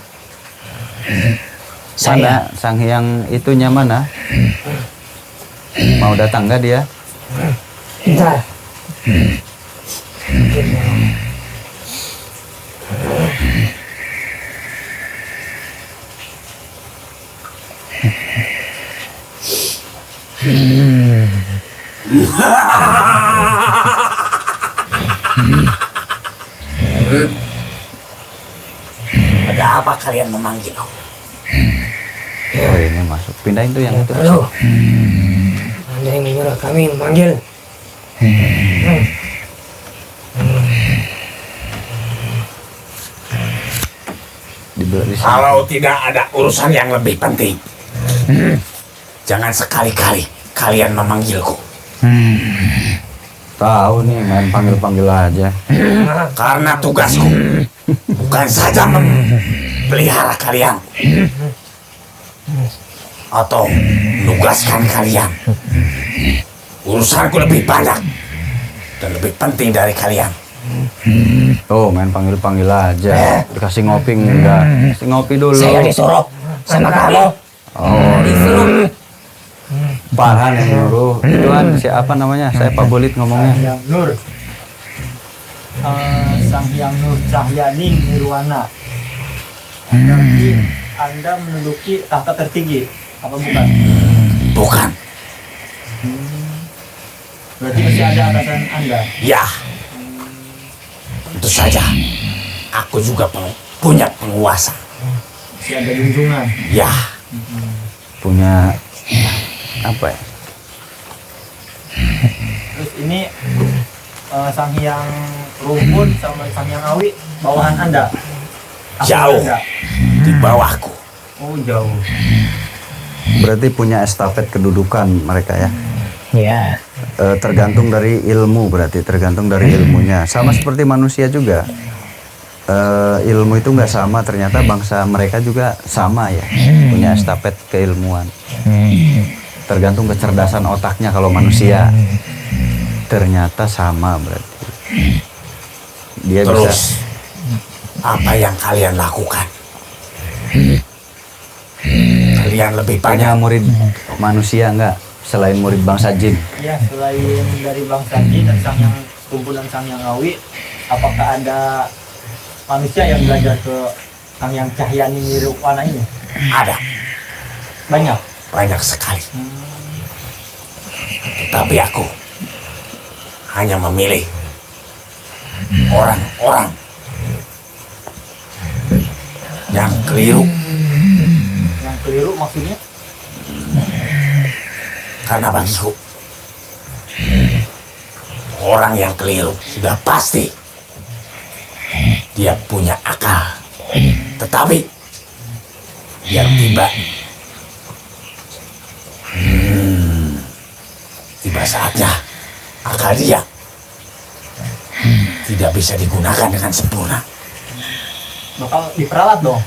Speaker 4: Saya
Speaker 1: Mana Sang Hyang itunya mana? Mau datang nggak dia?
Speaker 7: Bentar.
Speaker 4: ada apa kalian memanggil aku?
Speaker 1: Oh, ini masuk. Pindahin tuh yang itu.
Speaker 7: Halo. Ada yang menyuruh kami memanggil.
Speaker 1: Di sini.
Speaker 8: Kalau tidak ada urusan yang lebih penting, jangan sekali-kali kalian memanggilku.
Speaker 1: Tahu nih, main panggil-panggil aja.
Speaker 8: Karena tugasku bukan saja memelihara kalian atau menugaskan kalian. Urusanku lebih banyak dan lebih penting dari kalian.
Speaker 1: Oh, main panggil-panggil aja. Dikasih ngopi enggak? Kasih ngopi dulu.
Speaker 4: Saya disuruh sama kamu.
Speaker 1: Oh, disuruh. Farhan yang nyuruh. Itu kan siapa namanya? Saya Pak Bolit ngomongnya.
Speaker 3: Hyang Nur. Sang Hyang Nur Cahyaning Nirwana. Berarti Anda menduduki tahta tertinggi, apa bukan?
Speaker 8: Bukan.
Speaker 3: Berarti masih ada atasan Anda.
Speaker 8: Ya, tentu saja. Aku juga punya penguasa.
Speaker 3: Masih ada junjungan.
Speaker 8: Ya,
Speaker 1: Punya apa ya?
Speaker 3: Terus ini Sang Hyang Rungkun sama Sang Hyang Awi bawahan Anda. Apa
Speaker 8: Jauh.
Speaker 3: Anda?
Speaker 8: di bawahku.
Speaker 3: Oh, jauh.
Speaker 1: Berarti punya estafet kedudukan mereka ya.
Speaker 4: Ya.
Speaker 1: Tergantung dari ilmu, berarti tergantung dari ilmunya. Sama seperti manusia juga. Ilmu itu nggak sama, ternyata bangsa mereka juga sama ya, punya estafet keilmuan. Tergantung kecerdasan otaknya. Kalau manusia ternyata sama, berarti dia
Speaker 8: Terus,
Speaker 1: bisa.
Speaker 8: apa yang kalian lakukan? kalian lebih
Speaker 1: Punya
Speaker 8: banyak.
Speaker 1: murid manusia enggak? Selain murid bangsa jin.
Speaker 3: Ya, selain dari bangsa jin dan sang yang kumpulan sang yang ngawi, apakah ada manusia yang belajar ke sang yang cahya nirwana ini?
Speaker 8: Ada
Speaker 3: Banyak.
Speaker 8: banyak sekali. Tetapi aku hanya memilih orang-orang yang keliru.
Speaker 3: Yang keliru maksudnya?
Speaker 8: Karena bagiku orang yang keliru sudah pasti dia punya akal, tetapi biar tiba saatnya akal dia tidak bisa digunakan dengan sempurna.
Speaker 3: Bakal diperalat dong.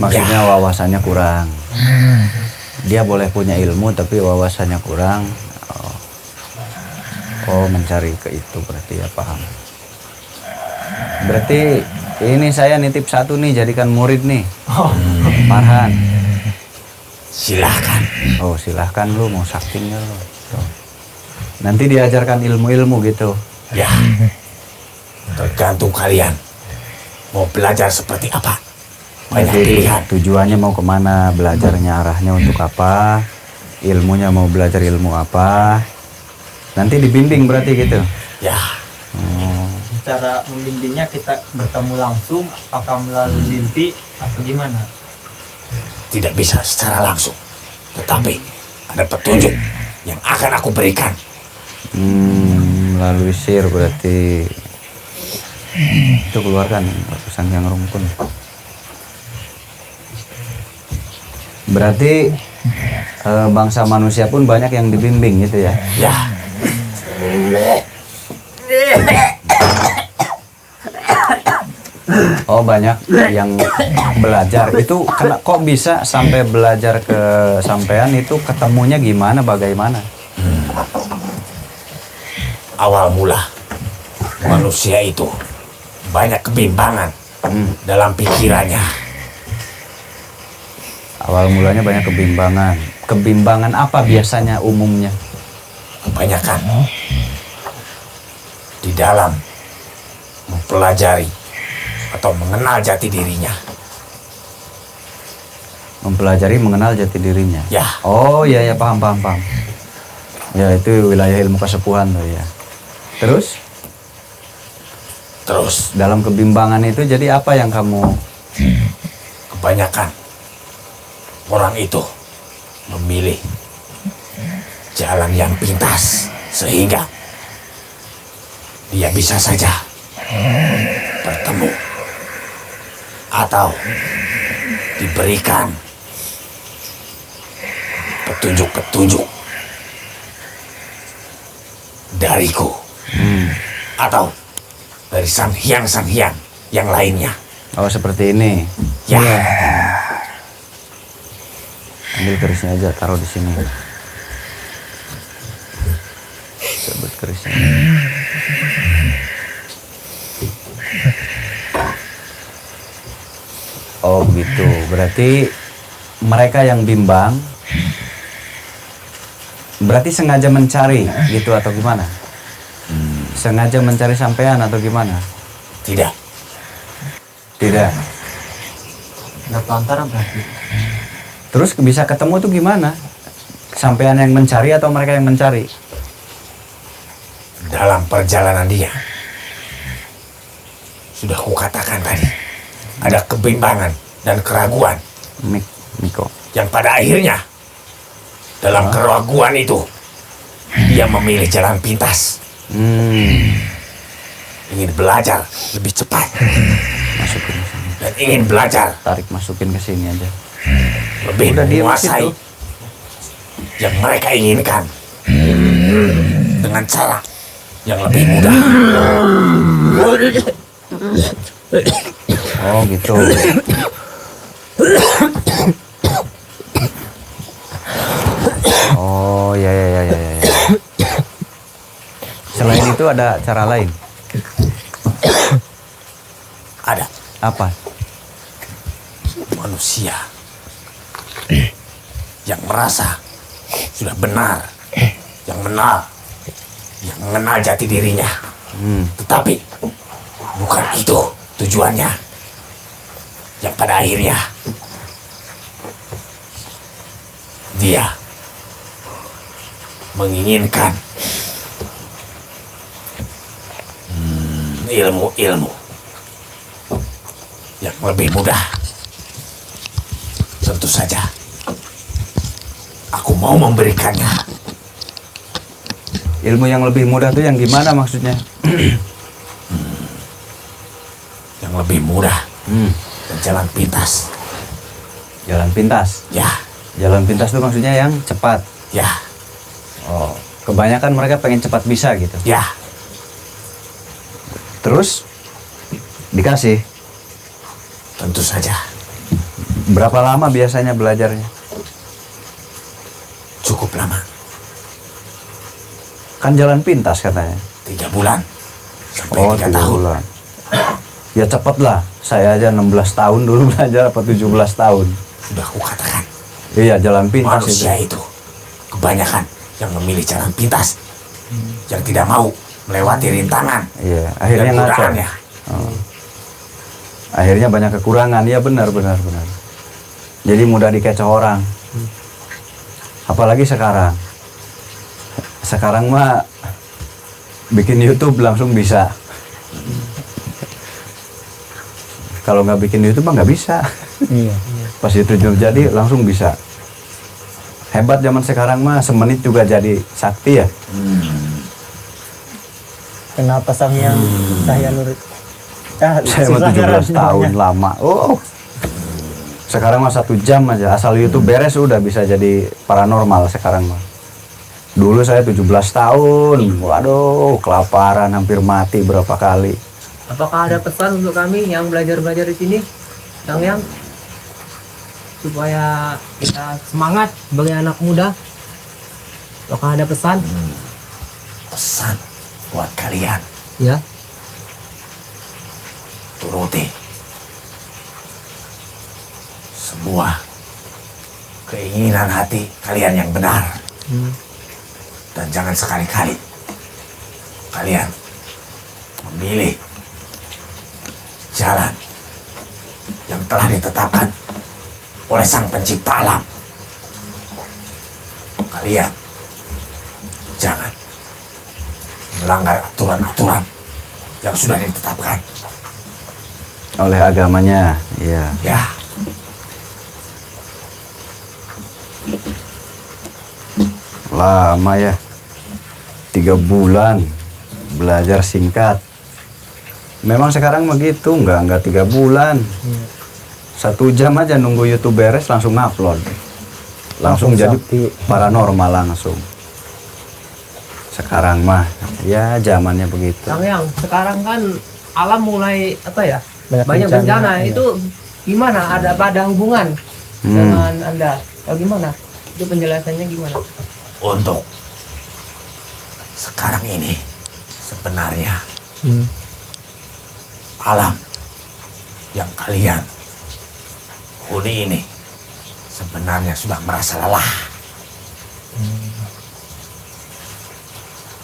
Speaker 1: Maksudnya wawasannya kurang. Dia boleh punya ilmu tapi wawasannya kurang. Oh, mencari ke itu berarti ya, paham. Berarti ini saya nitip satu nih, jadikan murid nih. Farhan.
Speaker 8: Silahkan.
Speaker 1: Oh, silahkan lu mau sakti nggak lu? Tuh. Nanti diajarkan ilmu-ilmu gitu.
Speaker 8: Ya, tergantung kalian mau belajar seperti apa. Banyak
Speaker 1: Nanti
Speaker 8: pilihan.
Speaker 1: tujuannya mau kemana, belajarnya arahnya untuk apa, ilmunya mau belajar ilmu apa. Nanti dibimbing berarti gitu.
Speaker 8: Ya,
Speaker 3: Cara membimbingnya kita bertemu langsung, apakah melalui mimpi atau gimana?
Speaker 8: tidak bisa secara langsung, tetapi ada petunjuk yang akan aku berikan.
Speaker 1: Melalui sihir berarti. Itu keluarkan pesan yang rungkun. Berarti bangsa manusia pun banyak yang dibimbing gitu ya.
Speaker 8: Ya,
Speaker 1: Oh, banyak yang belajar. Itu kok bisa sampai belajar ke sampean, itu ketemunya gimana, bagaimana?
Speaker 8: awal mula manusia itu banyak kebimbangan dalam pikirannya.
Speaker 1: Awal mulanya banyak kebimbangan. Kebimbangan apa biasanya umumnya?
Speaker 8: Kebanyakan di dalam mempelajari atau mengenal jati dirinya.
Speaker 1: Mempelajari mengenal jati dirinya.
Speaker 8: Ya.
Speaker 1: Oh iya ya, paham. Ya, itu wilayah ilmu kesepuhan tuh ya. Terus dalam kebimbangan itu jadi apa yang kamu?
Speaker 8: Kebanyakan orang itu memilih jalan yang pintas sehingga dia bisa saja bertemu atau diberikan petunjuk-petunjuk dariku atau dari sang hyang yang lainnya.
Speaker 1: Oh, seperti ini.
Speaker 8: Ya,
Speaker 1: Ambil kerisnya aja, taruh di sini. Sebut kerisnya. Oh begitu. Berarti mereka yang bimbang berarti sengaja mencari gitu atau gimana? Sengaja mencari sampean atau gimana?
Speaker 8: tidak.
Speaker 1: Tidak.
Speaker 3: Nggak pelantaran berarti.
Speaker 1: Terus bisa ketemu tuh gimana? Sampean yang mencari atau mereka yang mencari?
Speaker 8: Dalam perjalanan dia, sudah kukatakan tadi, ada kebimbangan dan keraguan
Speaker 1: Miko.
Speaker 8: yang pada akhirnya dalam keraguan itu dia memilih jalan pintas, ingin belajar lebih cepat
Speaker 1: Masukin ke sini.
Speaker 8: dan ingin belajar
Speaker 1: Tarik, masukin ke sini aja.
Speaker 8: lebih
Speaker 1: Udah diem
Speaker 8: menguasai
Speaker 1: situ.
Speaker 8: yang mereka inginkan dengan cara yang lebih mudah.
Speaker 1: Oh gitu. Oh ya. Selain itu ada cara lain?
Speaker 8: yang merasa sudah benar, yang mengenal jati dirinya. Tetapi bukan itu tujuannya. Yang pada akhirnya dia menginginkan ilmu-ilmu yang lebih mudah. Tentu saja aku mau memberikannya.
Speaker 1: Ilmu yang lebih mudah tuh yang gimana maksudnya?
Speaker 8: Yang lebih mudah dan jalan pintas.
Speaker 1: Jalan pintas.
Speaker 8: Ya,
Speaker 1: Jalan pintas tuh maksudnya yang cepat.
Speaker 8: ya,
Speaker 1: Oh, kebanyakan mereka pengen cepat bisa gitu.
Speaker 8: ya.
Speaker 1: Terus dikasih.
Speaker 8: Tentu saja.
Speaker 1: Berapa lama biasanya belajarnya?
Speaker 8: Cukup lama.
Speaker 1: Kan jalan pintas katanya.
Speaker 8: 3 bulan sampai
Speaker 1: Oh,
Speaker 8: 3
Speaker 1: 3
Speaker 8: tahun.
Speaker 1: bulan. Ya cepet lah. Saya aja 16 tahun dulu belajar, apa 17 tahun.
Speaker 8: Sudah kukatakan,
Speaker 1: Iya, jalan pintas
Speaker 8: manusia
Speaker 1: itu.
Speaker 8: itu kebanyakan yang memilih jalan pintas, yang tidak mau melewati rintangan
Speaker 1: Iya, akhirnya
Speaker 8: dan
Speaker 1: ngaco.
Speaker 8: godaannya.
Speaker 1: Akhirnya banyak kekurangan. Ya benar. Jadi mudah dikecoh orang. Apalagi sekarang. Sekarang mah bikin YouTube langsung bisa. Kalau nggak bikin YouTube mah nggak bisa.
Speaker 6: Iya.
Speaker 1: Pas itu jadi langsung bisa. Hebat zaman sekarang mah semenit juga jadi sakti ya.
Speaker 3: Kenapa sang yang saya nurut?
Speaker 1: Saya mah 17 tahun lama. Oh. Sekarang mah 1 jam aja. Asal YouTube beres udah bisa jadi paranormal sekarang mah. Dulu saya 17 tahun. Waduh, kelaparan hampir mati berapa kali.
Speaker 5: Apakah ada pesan untuk kami yang belajar-belajar di sini, yang supaya kita semangat sebagai anak muda? Apakah ada pesan?
Speaker 8: Pesan buat kalian,
Speaker 5: Ya.
Speaker 8: turuti semua keinginan hati kalian yang benar. Dan jangan sekali-kali kalian memilih jalan yang telah ditetapkan oleh Sang Pencipta Alam. Kalian jangan melanggar aturan-aturan yang sudah ditetapkan.
Speaker 1: Oleh agamanya, iya.
Speaker 8: Ya,
Speaker 1: Lama ya. 3 bulan belajar singkat. Memang sekarang begitu, enggak 3 bulan. 1 jam aja nunggu YouTube beres langsung upload. Langsung jadi paranormal langsung. Sekarang mah ya zamannya begitu.
Speaker 5: Yang sekarang kan alam mulai apa ya?
Speaker 3: Banyak
Speaker 5: Banyak
Speaker 3: bencana,
Speaker 5: bencana.
Speaker 3: iya.
Speaker 5: Itu gimana? Ada hubungan dengan Anda? Atau gimana? Itu penjelasannya gimana?
Speaker 8: untuk sekarang ini sebenarnya alam yang kalian huni ini sebenarnya sudah merasa lelah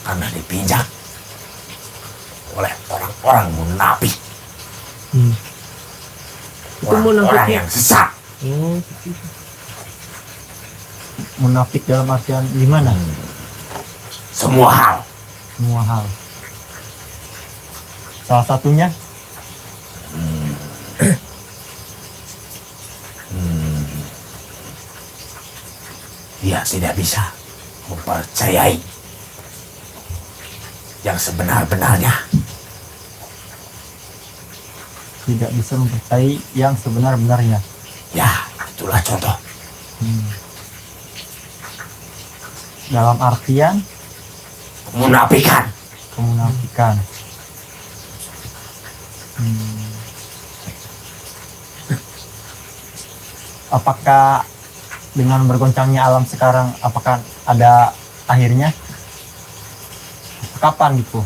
Speaker 8: karena dipinjak oleh orang-orang munafik, orang-orang
Speaker 5: munafik.
Speaker 8: yang sesat.
Speaker 3: Munafik dalam artian gimana?
Speaker 8: Semua hal
Speaker 3: Semua hal. Salah satunya
Speaker 8: dia tidak bisa mempercayai yang sebenar-benarnya.
Speaker 3: tidak bisa mempercayai yang sebenar-benarnya.
Speaker 8: Ya, itulah contoh.
Speaker 3: Dalam artian
Speaker 8: Munafikan.
Speaker 3: kemunafikan. Apakah dengan bergoncangnya alam sekarang, apakah ada akhirnya? Kapan gitu?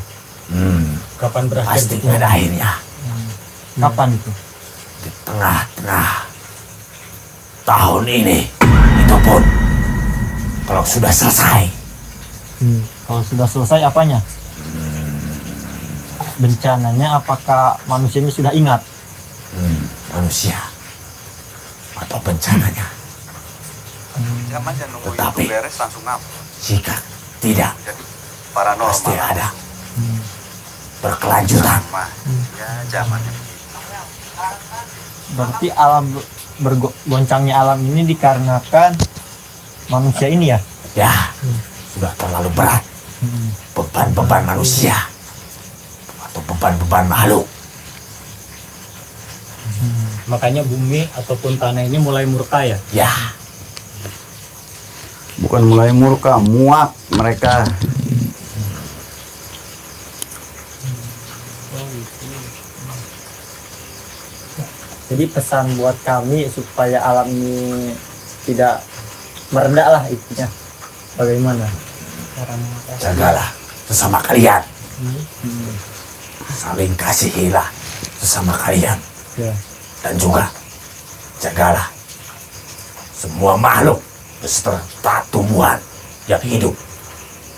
Speaker 6: Kapan berakhir?
Speaker 8: Pasti ada akhirnya.
Speaker 3: Kapan itu?
Speaker 8: Di tengah-tengah tahun ini, itu pun Kalau sudah selesai,
Speaker 3: Kalau sudah selesai apanya? Bencananya apakah manusianya sudah ingat?
Speaker 8: manusia atau bencananya. Tetapi jika tidak, pasti ada berkelanjutan.
Speaker 3: Berarti alam bergoncangnya alam ini dikarenakan manusia ini ya?
Speaker 8: Ya, sudah terlalu berat beban-beban manusia atau beban-beban makhluk.
Speaker 6: Makanya bumi ataupun tanah ini mulai murka ya.
Speaker 8: Ya,
Speaker 1: Bukan mulai murka, muak mereka.
Speaker 3: Jadi pesan buat kami supaya alam ini tidak meredak lah intinya. Bagaimana?
Speaker 8: jagalah sesama kalian. Saling kasihilah sesama kalian.
Speaker 3: Ya.
Speaker 8: Dan juga jagalah semua makhluk beserta tumbuhan yang hidup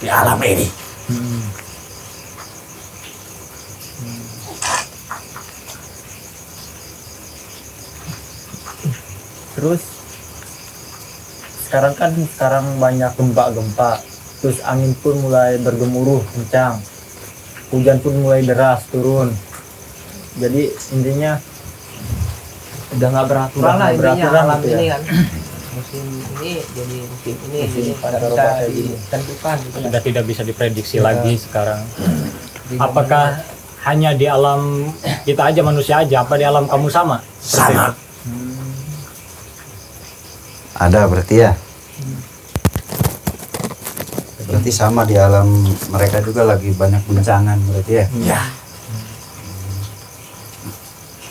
Speaker 8: di alam ini.
Speaker 3: Terus sekarang banyak gempa-gempa, terus angin pun mulai bergemuruh kencang, hujan pun mulai deras turun. Jadi intinya udah nggak beraturan
Speaker 5: Kurang lah intinya alam
Speaker 3: gitu ya.
Speaker 5: ini kan. Musim ini jadi musim ini
Speaker 3: Musim
Speaker 5: jadi
Speaker 3: pada
Speaker 5: bisa
Speaker 3: berubah kayak gini.
Speaker 5: ditentukan gitu kan.
Speaker 6: Sudah tidak bisa diprediksi
Speaker 3: Ya.
Speaker 6: lagi sekarang.
Speaker 5: Di
Speaker 6: Apakah hanya di alam kita aja manusia aja, apa di alam kamu sama? Seperti
Speaker 8: Sama.
Speaker 6: itu?
Speaker 1: Ada berarti ya. Berarti sama di alam mereka juga lagi banyak guncangan berarti ya.
Speaker 8: Ya,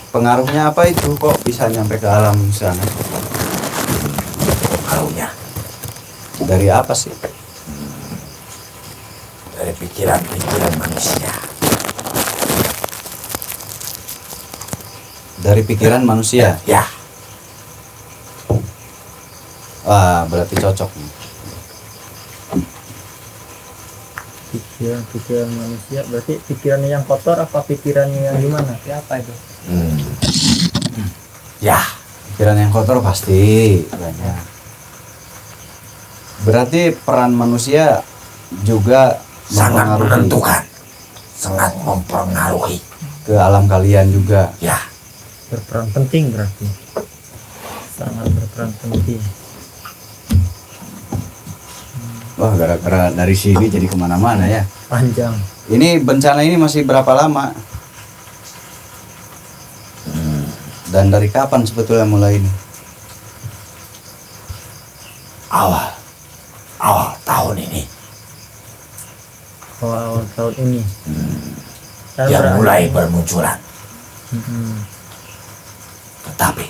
Speaker 1: Pengaruhnya apa itu kok bisa nyampe ke alam sana?
Speaker 8: pengaruhnya
Speaker 1: Dari apa sih?
Speaker 8: dari pikiran-pikiran manusia.
Speaker 1: Dari pikiran manusia.
Speaker 8: Ya,
Speaker 1: Wah, berarti cocok nih.
Speaker 3: Pikiran manusia berarti pikirannya yang kotor apa pikirannya yang gimana?
Speaker 5: Siapa itu?
Speaker 8: ya,
Speaker 1: Pikiran yang kotor pasti banyak. Berarti peran manusia juga
Speaker 8: sangat
Speaker 1: mempengaruhi
Speaker 8: menentukan, sangat mempengaruhi.
Speaker 1: ke alam kalian juga.
Speaker 8: Ya,
Speaker 3: Berperan penting berarti. Sangat berperan penting.
Speaker 1: Wah, gara-gara dari sini jadi kemana-mana ya.
Speaker 3: Panjang.
Speaker 1: Ini bencana ini masih berapa lama? Dan dari kapan sebetulnya mulai ini?
Speaker 8: awal tahun ini
Speaker 3: Awal tahun ini. Dan
Speaker 8: yang
Speaker 3: berarti-
Speaker 8: mulai bermunculan.
Speaker 3: Mm-mm.
Speaker 8: Tetapi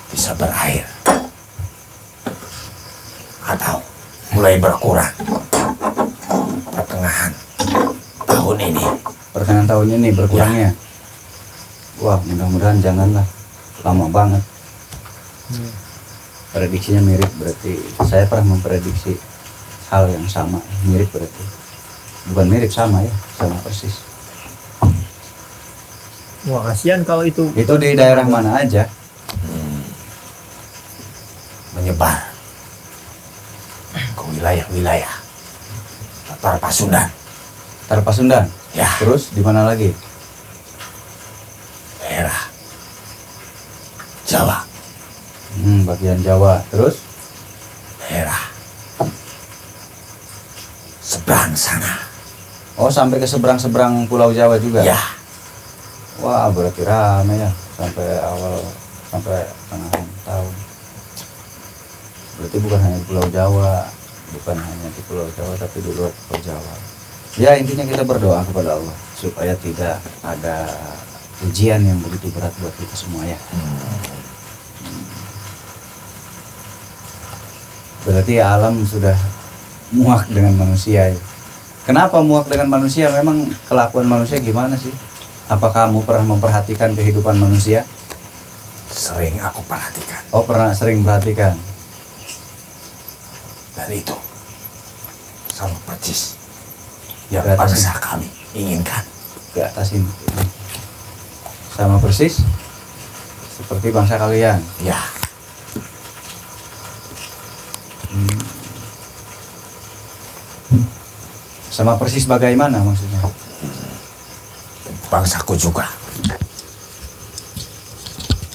Speaker 8: bisa berakhir atau mulai berkurang pertengahan tahun ini.
Speaker 1: Pertengahan tahun ini berkurangnya. Wah, mudah-mudahan janganlah lama banget. Prediksinya mirip berarti. Saya pernah memprediksi hal yang sama, mirip berarti. Bukan mirip, sama ya, sama persis.
Speaker 3: Wah, kasihan kalau itu.
Speaker 1: Itu di daerah mana aja?
Speaker 8: Menyebar ke wilayah-wilayah Tatar Pasundan.
Speaker 1: Tar Pasundan.
Speaker 8: Ya,
Speaker 1: Terus di mana lagi?
Speaker 8: daerah Jawa,
Speaker 1: Bagian Jawa. Terus
Speaker 8: daerah seberang sana.
Speaker 1: oh, sampai ke seberang-seberang Pulau Jawa juga.
Speaker 8: Ya,
Speaker 1: Wah, berarti rame ya sampai tengah tahun. Berarti bukan hanya di Pulau Jawa, tapi di luar Pulau Jawa. Ya, intinya kita berdoa kepada Allah supaya tidak ada ujian yang begitu berat buat kita semua ya. Berarti alam sudah muak dengan manusia ya. Kenapa muak dengan manusia? Memang kelakuan manusia gimana sih? Apa kamu pernah memperhatikan kehidupan manusia?
Speaker 8: Sering aku perhatikan.
Speaker 1: Oh, pernah sering perhatikan.
Speaker 8: Dan itu sama persis yang
Speaker 1: Ke atas
Speaker 8: bangsa kami inginkan.
Speaker 1: Ke atas ini. Sama persis seperti bangsa kalian.
Speaker 8: Ya,
Speaker 1: Sama persis bagaimana maksudnya?
Speaker 8: bangsaku juga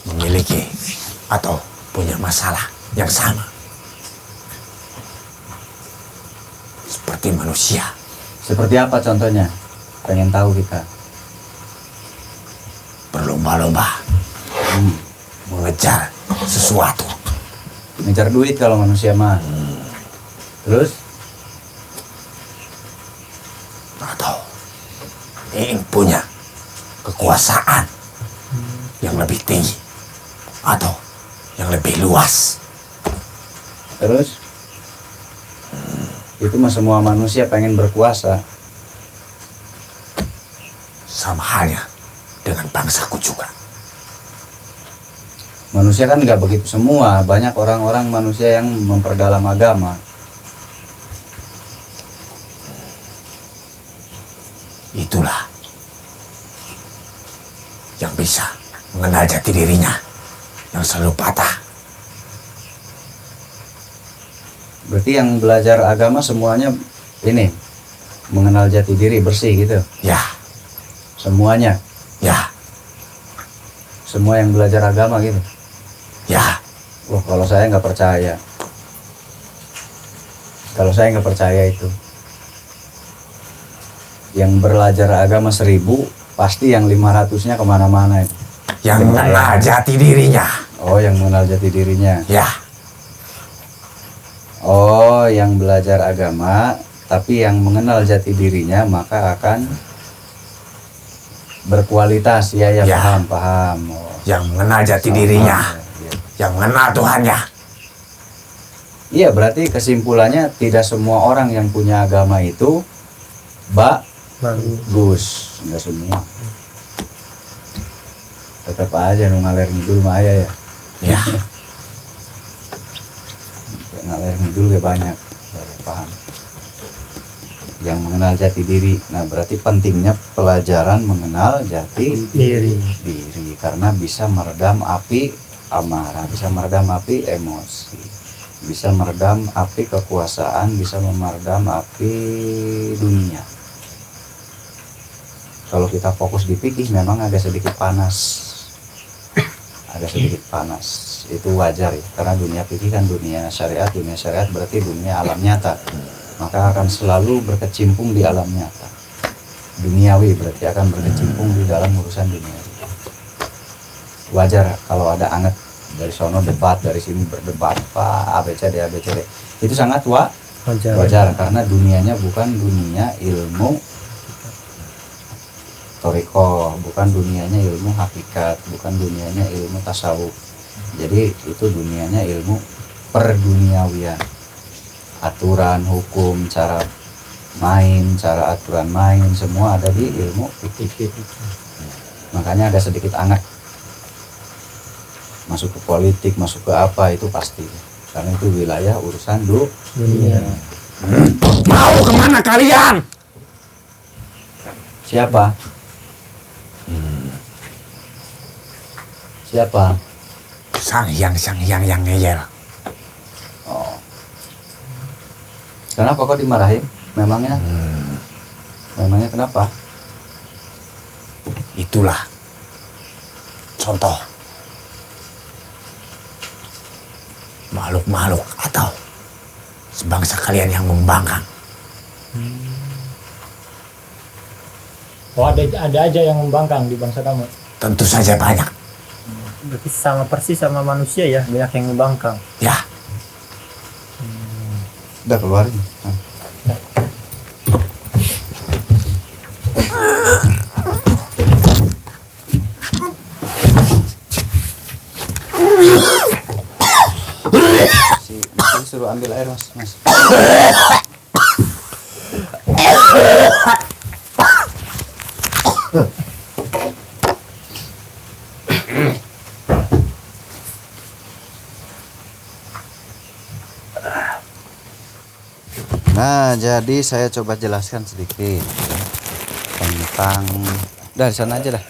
Speaker 8: memiliki atau punya masalah yang sama seperti manusia.
Speaker 1: Seperti apa contohnya? Pengen tahu kita.
Speaker 8: Berlomba-lomba mengejar sesuatu.
Speaker 1: Ngejar duit kalau manusia mah. Terus
Speaker 8: Atau ingin punya kekuasaan yang lebih tinggi atau yang lebih luas.
Speaker 1: terus itu mah semua manusia pengen berkuasa.
Speaker 8: Sama halnya dengan bangsaku juga.
Speaker 1: Manusia kan nggak begitu semua. Banyak orang-orang manusia yang memperdalam agama.
Speaker 8: Itulah yang bisa mengenal jati dirinya yang selalu patah.
Speaker 1: Berarti yang belajar agama semuanya ini mengenal jati diri bersih gitu.
Speaker 8: Ya,
Speaker 1: Semuanya,
Speaker 8: ya,
Speaker 1: semua yang belajar agama gitu.
Speaker 8: ya.
Speaker 1: Wah, kalau saya nggak percaya. Kalau saya nggak percaya itu. Yang belajar agama 1000, pasti yang 500-nya kemana-mana itu.
Speaker 8: Yang mengenal jati dirinya.
Speaker 1: Oh, yang mengenal jati dirinya.
Speaker 8: Ya,
Speaker 1: Oh, yang belajar agama, tapi yang mengenal jati dirinya maka akan berkualitas. Ya,
Speaker 8: Ya.
Speaker 1: paham. Oh,
Speaker 8: yang mengenal jati
Speaker 1: sama.
Speaker 8: dirinya,
Speaker 1: Iya.
Speaker 8: yang mengenal Tuhannya.
Speaker 1: Iya, berarti kesimpulannya tidak semua orang yang punya agama itu bagus, enggak semua. Tetap aja nu ngalir ngidul mah aya ya.
Speaker 8: Ya,
Speaker 1: Ngalir ngidul ya banyak. Saya paham. Yang mengenal jati diri. Nah, berarti pentingnya pelajaran mengenal jati
Speaker 3: Diri.
Speaker 1: diri karena bisa meredam api amarah, bisa meredam api emosi, bisa meredam api kekuasaan, bisa meredam api dunia. Kalau kita fokus di fikih memang agak sedikit panas, itu wajar ya, karena dunia fikih kan dunia syariat berarti dunia alam nyata, maka akan selalu berkecimpung di alam nyata. Duniawi berarti akan berkecimpung di dalam urusan duniawi. Wajar kalau ada anget dari sono debat, dari sini berdebat, ABCD, itu sangat wajar karena dunianya bukan dunia ilmu toriko, bukan dunianya ilmu hakikat, bukan dunianya ilmu tasawuf. Jadi itu dunianya ilmu perduniawian, aturan, hukum, cara main, cara aturan main, semua ada di ilmu fikih. Makanya agak sedikit anget masuk ke politik, masuk ke apa, itu pasti karena itu wilayah urusan dunia.
Speaker 8: mau kemana kalian?
Speaker 1: Siapa? Siapa?
Speaker 8: Sang Hyang yang ngeyel.
Speaker 1: Oh. Kenapa kok dimarahin? Memangnya kenapa?
Speaker 8: Itulah contoh makhluk-makhluk atau sebangsa kalian yang membangkang.
Speaker 6: Oh, ada aja yang membangkang di bangsa kamu.
Speaker 8: Tentu saja banyak.
Speaker 3: Berarti sama persis sama manusia ya, banyak yang membangkang.
Speaker 8: Ya,
Speaker 1: Udah keluarin. Si suruh ambil air mas. Nah, jadi saya coba jelaskan sedikit tentang, dari sana aja dah.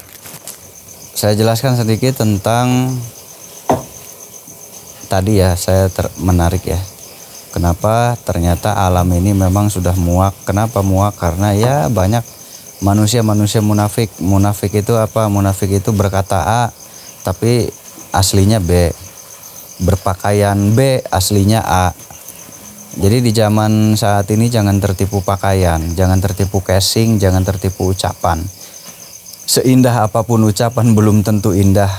Speaker 1: Saya jelaskan sedikit tentang tadi ya, saya menarik ya. Kenapa ternyata alam ini memang sudah muak. Kenapa muak? Karena ya banyak manusia-manusia munafik. Munafik itu apa? Munafik itu berkata A tapi aslinya B. Berpakaian B aslinya A. Jadi di zaman saat ini jangan tertipu pakaian, jangan tertipu casing, jangan tertipu ucapan. Seindah apapun ucapan belum tentu indah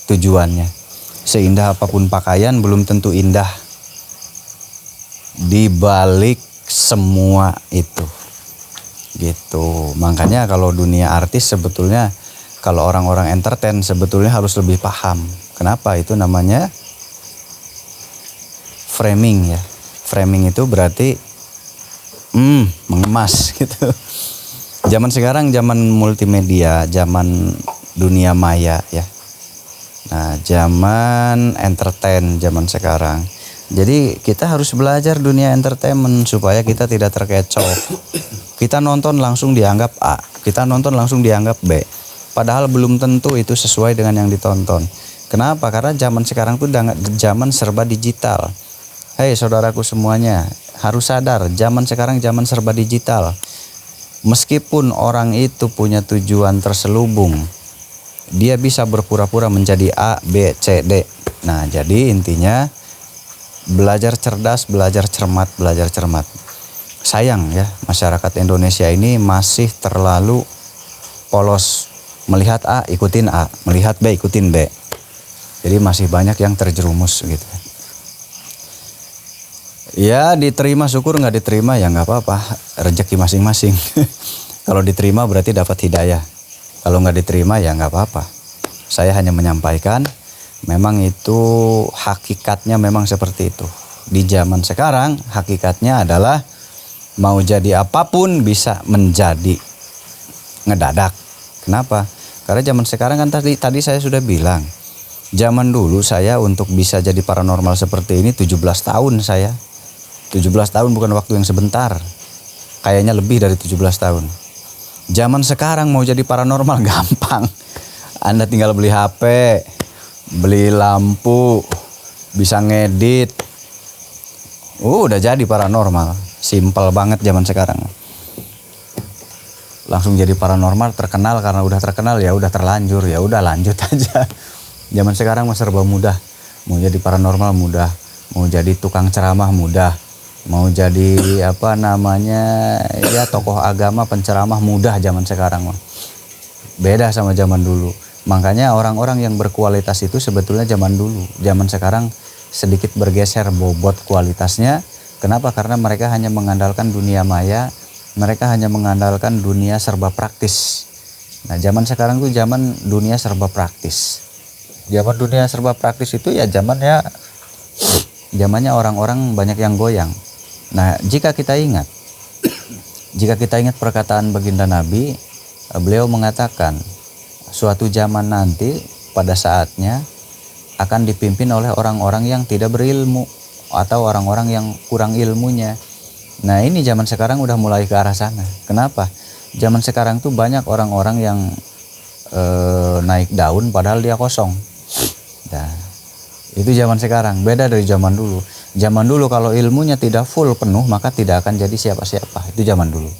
Speaker 1: tujuannya. Seindah apapun pakaian belum tentu indah di balik semua itu. Gitu. Makanya kalau dunia artis sebetulnya, kalau orang-orang entertain sebetulnya harus lebih paham. Kenapa? Itu namanya framing ya. Framing itu berarti mengemas gitu. Zaman sekarang zaman multimedia, zaman dunia maya ya. Nah, zaman entertain zaman sekarang. Jadi kita harus belajar dunia entertainment supaya kita tidak terkecoh. Kita nonton langsung dianggap A, kita nonton langsung dianggap B. Padahal belum tentu itu sesuai dengan yang ditonton. Kenapa? Karena zaman sekarang tuh zaman serba digital. Hei saudaraku semuanya, harus sadar zaman sekarang zaman serba digital. Meskipun orang itu punya tujuan terselubung, dia bisa berpura-pura menjadi A, B, C, D. Nah, jadi intinya belajar cerdas, belajar cermat, belajar cermat. Sayang ya, masyarakat Indonesia ini masih terlalu polos. Melihat A, ikutin A. Melihat B, ikutin B. Jadi masih banyak yang terjerumus gitu. Ya diterima syukur, nggak diterima ya nggak apa-apa. Rezeki masing-masing. Kalau diterima berarti dapat hidayah. Kalau nggak diterima ya nggak apa-apa. Saya hanya menyampaikan memang itu hakikatnya memang seperti itu. Di zaman sekarang hakikatnya adalah mau jadi apapun bisa menjadi ngedadak. Kenapa? Karena zaman sekarang kan tadi saya sudah bilang. Zaman dulu saya untuk bisa jadi paranormal seperti ini 17 tahun saya. 17 tahun bukan waktu yang sebentar. Kayaknya lebih dari 17 tahun. Zaman sekarang mau jadi paranormal gampang. Anda tinggal beli HP, beli lampu, bisa ngedit. Udah jadi paranormal. Simpel banget zaman sekarang. Langsung jadi paranormal, terkenal, karena udah terkenal ya udah terlanjur, ya udah lanjut aja. Zaman sekarang serba mudah. Mau jadi paranormal mudah, mau jadi tukang ceramah mudah, mau jadi apa namanya ya tokoh agama penceramah mudah zaman sekarang mah. Beda sama zaman dulu. Makanya orang-orang yang berkualitas itu sebetulnya zaman dulu. Zaman sekarang sedikit bergeser bobot kualitasnya. Kenapa? Karena mereka hanya mengandalkan dunia maya, mereka hanya mengandalkan dunia serba praktis. Nah, zaman sekarang tuh zaman dunia serba praktis. Zaman dunia serba praktis itu ya zamannya orang-orang banyak yang goyang. Nah, jika kita ingat perkataan baginda Nabi, beliau mengatakan suatu zaman nanti pada saatnya akan dipimpin oleh orang-orang yang tidak berilmu atau orang-orang yang kurang ilmunya. Nah, ini zaman sekarang udah mulai ke arah sana. Kenapa? Zaman sekarang tuh banyak orang-orang yang naik daun padahal dia kosong. Nah, itu zaman sekarang, beda dari zaman dulu. Zaman dulu kalau ilmunya tidak full penuh maka tidak akan jadi siapa-siapa. Itu zaman dulu.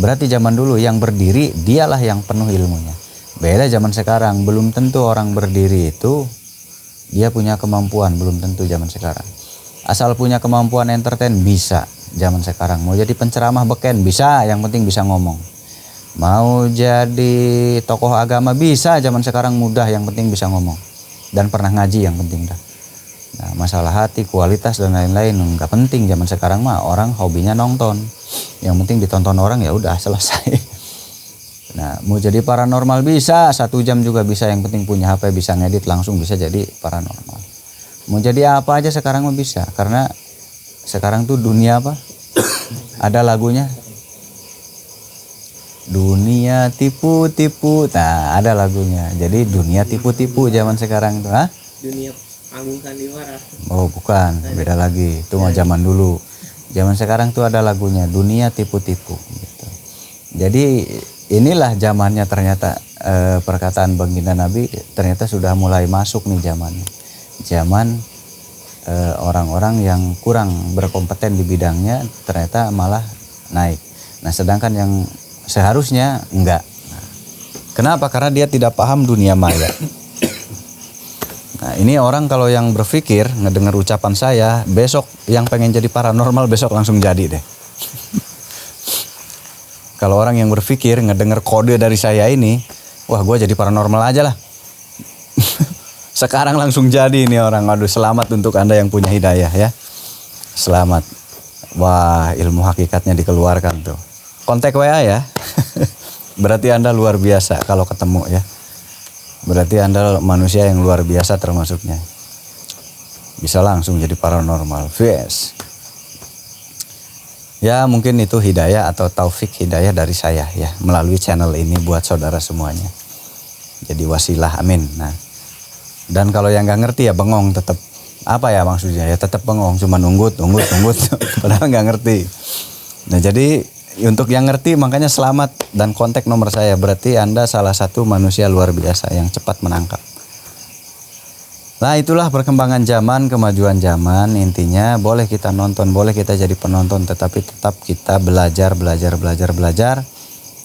Speaker 1: Berarti zaman dulu yang berdiri dialah yang penuh ilmunya. Beda zaman sekarang, belum tentu orang berdiri itu dia punya kemampuan, belum tentu zaman sekarang. Asal punya kemampuan entertain bisa zaman sekarang. Mau jadi penceramah beken bisa, yang penting bisa ngomong. Mau jadi tokoh agama bisa zaman sekarang mudah, yang penting bisa ngomong. Dan pernah ngaji yang penting dah. Nah, masalah hati, kualitas dan lain-lain nggak penting zaman sekarang mah. Orang hobinya nonton. Yang penting ditonton orang ya udah selesai. Nah, mau jadi paranormal bisa, 1 jam juga bisa, yang penting punya HP bisa ngedit langsung bisa jadi paranormal. Mau jadi apa aja sekarang mah bisa, karena sekarang tuh dunia apa? Ada lagunya. Dunia tipu-tipu. Nah, ada lagunya. Jadi dunia tipu-tipu zaman sekarang tuh,
Speaker 5: Dunia Agung Sandiwara.
Speaker 1: Oh, bukan, beda lagi. Itu mah zaman dulu. Zaman sekarang tuh ada lagunya, dunia tipu-tipu gitu. Jadi inilah zamannya ternyata, perkataan baginda Nabi ternyata sudah mulai masuk nih zamannya. Zaman orang-orang yang kurang berkompeten di bidangnya ternyata malah naik. Nah, sedangkan yang seharusnya enggak. Nah, kenapa? Karena dia tidak paham dunia maya. Nah, ini orang kalau yang berpikir ngedengar ucapan saya, besok yang pengen jadi paranormal besok langsung jadi deh. Kalau orang yang berpikir ngedengar kode dari saya ini, wah gue jadi paranormal aja lah. Sekarang langsung jadi ini orang. Aduh, selamat untuk Anda yang punya hidayah ya. Selamat. Wah, ilmu hakikatnya dikeluarkan tuh. Kontak WA ya. Berarti Anda luar biasa kalau ketemu ya. Berarti Anda manusia yang luar biasa termasuknya. Bisa langsung jadi paranormal. Yes. Ya mungkin itu hidayah atau taufik hidayah dari saya ya. Melalui channel ini buat saudara semuanya. Jadi wasilah, amin. Nah, dan kalau yang gak ngerti ya bengong tetap. Apa ya maksudnya? Ya tetap bengong. Cuma nunggut. Padahal gak ngerti. Nah jadi untuk yang ngerti makanya selamat dan kontak nomor saya. Berarti Anda salah satu manusia luar biasa yang cepat menangkap. Nah itulah perkembangan zaman, kemajuan zaman. Intinya boleh kita nonton, boleh kita jadi penonton, tetapi tetap kita belajar.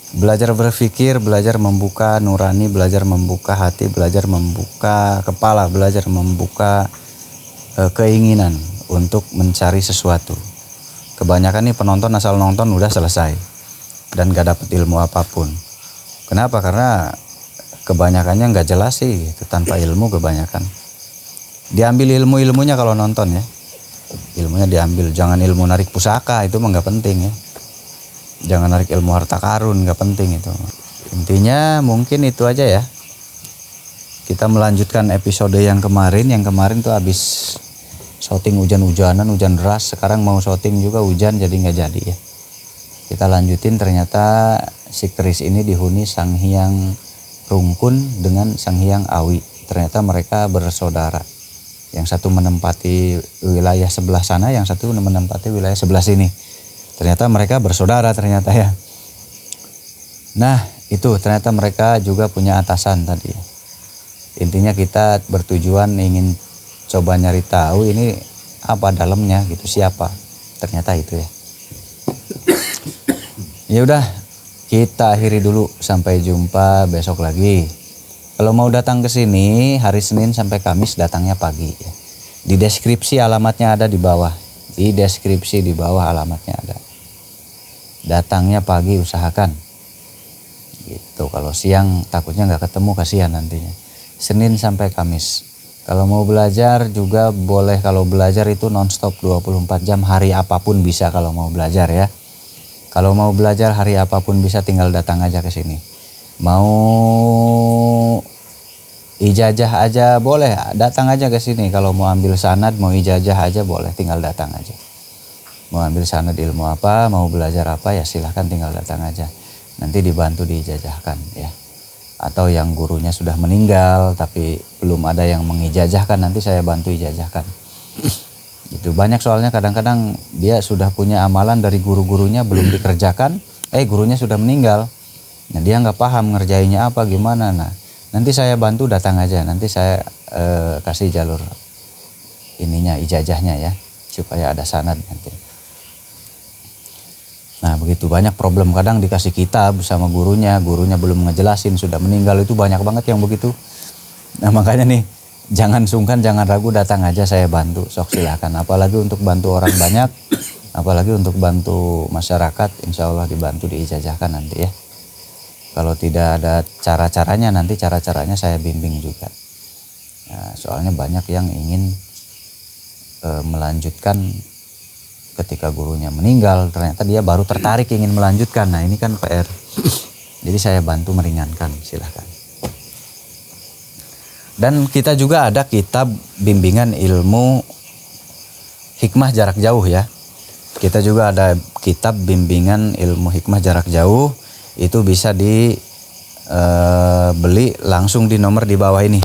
Speaker 1: Belajar berpikir, belajar membuka nurani, belajar membuka hati, belajar membuka kepala, belajar membuka keinginan untuk mencari sesuatu. Kebanyakan nih penonton asal nonton udah selesai dan gak dapet ilmu apapun. Kenapa? Karena kebanyakannya gak jelas sih gitu. Tanpa ilmu kebanyakan. Diambil ilmunya kalau nonton ya. Ilmunya diambil. Jangan ilmu narik pusaka, itu mah gak penting ya. Jangan narik ilmu harta karun, gak penting itu. Intinya mungkin itu aja ya. Kita melanjutkan episode yang kemarin. Yang kemarin tuh habis syuting hujan-hujanan, hujan deras. Sekarang mau syuting juga hujan, jadi nggak jadi ya. Kita lanjutin, ternyata si keris ini dihuni Sang Hyang Rungkun dengan Sang Hyang Awi. Ternyata mereka bersaudara. Yang satu menempati wilayah sebelah sana, yang satu menempati wilayah sebelah sini. Ternyata mereka bersaudara ternyata ya. Nah itu ternyata mereka juga punya atasan tadi. Intinya kita bertujuan ingin coba nyari tahu ini apa dalamnya gitu, siapa. Ternyata itu ya. Ya udah, kita akhiri dulu, sampai jumpa besok lagi. Kalau mau datang ke sini hari Senin sampai Kamis datangnya pagi ya. Di deskripsi alamatnya ada di bawah. Di deskripsi di bawah alamatnya ada. Datangnya pagi usahakan. Gitu. Kalau siang takutnya nggak ketemu, kasihan nantinya. Senin sampai Kamis. Kalau mau belajar juga boleh, kalau belajar itu nonstop 24 jam, hari apapun bisa kalau mau belajar ya. Kalau mau belajar hari apapun bisa, tinggal datang aja ke sini. Mau ijazah aja boleh, datang aja ke sini. Kalau mau ambil sanad, mau ijazah aja boleh, tinggal datang aja. Mau ambil sanad ilmu apa, mau belajar apa ya silahkan tinggal datang aja. Nanti dibantu diijazahkan ya. Atau yang gurunya sudah meninggal tapi belum ada yang mengijazahkan, nanti saya bantu ijazahkan. Itu banyak soalnya kadang-kadang dia sudah punya amalan dari guru-gurunya belum dikerjakan, gurunya sudah meninggal. Nah dia nggak paham ngerjainnya apa gimana. Nah nanti saya bantu, datang aja, nanti saya kasih jalur ininya, ijazahnya ya, supaya ada sanad nanti. Nah begitu, banyak problem kadang dikasih kitab sama gurunya belum ngejelasin, sudah meninggal, itu banyak banget yang begitu. Nah makanya nih jangan sungkan, jangan ragu, datang aja saya bantu, sok silakan. Apalagi untuk bantu orang banyak, apalagi untuk bantu masyarakat, insya Allah dibantu diijazahkan nanti ya. Kalau tidak ada cara-caranya, nanti cara-caranya saya bimbing juga. Nah, soalnya banyak yang ingin melanjutkan ketika gurunya meninggal, ternyata dia baru tertarik ingin melanjutkan. Nah ini kan PR. Jadi saya bantu meringankan, silahkan. Dan kita juga ada kitab bimbingan ilmu hikmah jarak jauh ya. Kita juga ada kitab bimbingan ilmu hikmah jarak jauh. Itu bisa dibeli langsung di nomor di bawah ini.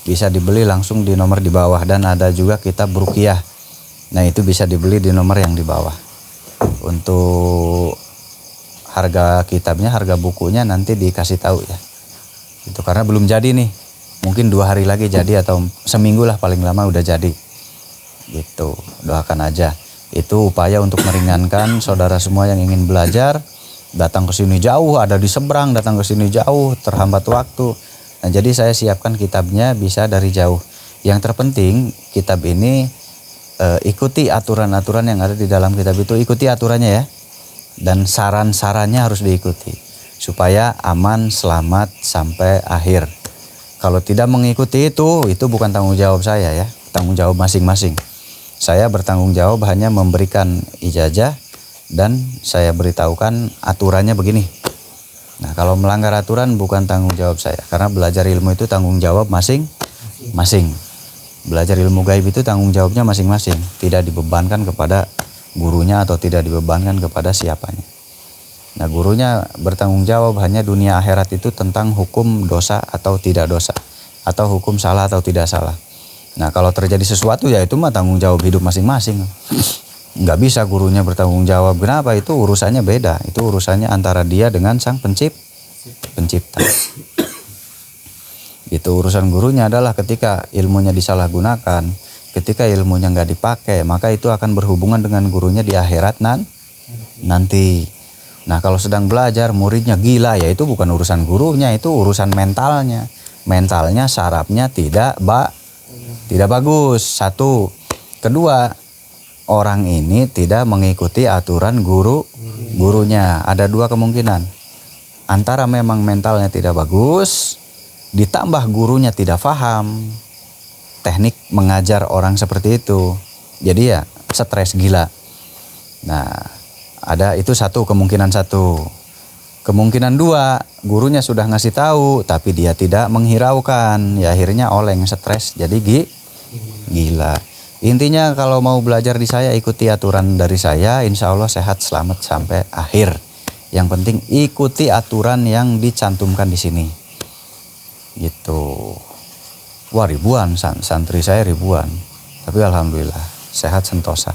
Speaker 1: Bisa dibeli langsung di nomor di bawah. Dan ada juga kitab ruqyah. Nah itu bisa dibeli di nomor yang di bawah. untuk harga kitabnya, harga bukunya nanti dikasih tahu ya. Itu karena belum jadi nih. Mungkin 2 hari lagi jadi atau seminggu lah paling lama udah jadi. Gitu. Doakan aja. Itu upaya untuk meringankan saudara semua yang ingin belajar, datang ke sini jauh, ada di seberang, datang ke sini jauh, terhambat waktu. Nah, jadi saya siapkan kitabnya bisa dari jauh. Yang terpenting kitab ini ikuti aturan-aturan yang ada di dalam kitab itu, ikuti aturannya ya. Dan saran-sarannya harus diikuti supaya aman, selamat sampai akhir. Kalau tidak mengikuti itu bukan tanggung jawab saya ya, tanggung jawab masing-masing. Saya bertanggung jawab hanya memberikan ijazah dan saya beritahukan aturannya begini. Nah, kalau melanggar aturan bukan tanggung jawab saya, karena belajar ilmu itu tanggung jawab masing-masing. Belajar ilmu gaib itu tanggung jawabnya masing-masing, tidak dibebankan kepada gurunya atau tidak dibebankan kepada siapanya. Nah, gurunya bertanggung jawab hanya dunia akhirat itu tentang hukum dosa atau tidak dosa, atau hukum salah atau tidak salah. Nah, kalau terjadi sesuatu ya itu mah tanggung jawab hidup masing-masing. Nggak bisa gurunya bertanggung jawab. Kenapa? Itu urusannya beda. Itu urusannya antara dia dengan sang pencipta. Itu urusan gurunya adalah ketika ilmunya disalahgunakan, ketika ilmunya nggak dipakai, maka itu akan berhubungan dengan gurunya di akhirat nanti. Nah, kalau sedang belajar muridnya gila, ya itu bukan urusan gurunya, itu urusan mentalnya. Mentalnya, sarafnya tidak bagus. Satu. Kedua, orang ini tidak mengikuti aturan gurunya. Ada 2 kemungkinan. Antara memang mentalnya tidak bagus, ditambah gurunya tidak paham teknik mengajar orang seperti itu. Jadi ya stres gila. Nah, ada itu kemungkinan satu. Kemungkinan 2, gurunya sudah ngasih tahu tapi dia tidak menghiraukan. Ya akhirnya oleng, stres, jadi gila. Intinya kalau mau belajar di saya, ikuti aturan dari saya, insya Allah sehat selamat sampai akhir. Yang penting ikuti aturan yang dicantumkan di sini. Gitu. Wah, ribuan santri saya ribuan. Tapi alhamdulillah sehat sentosa.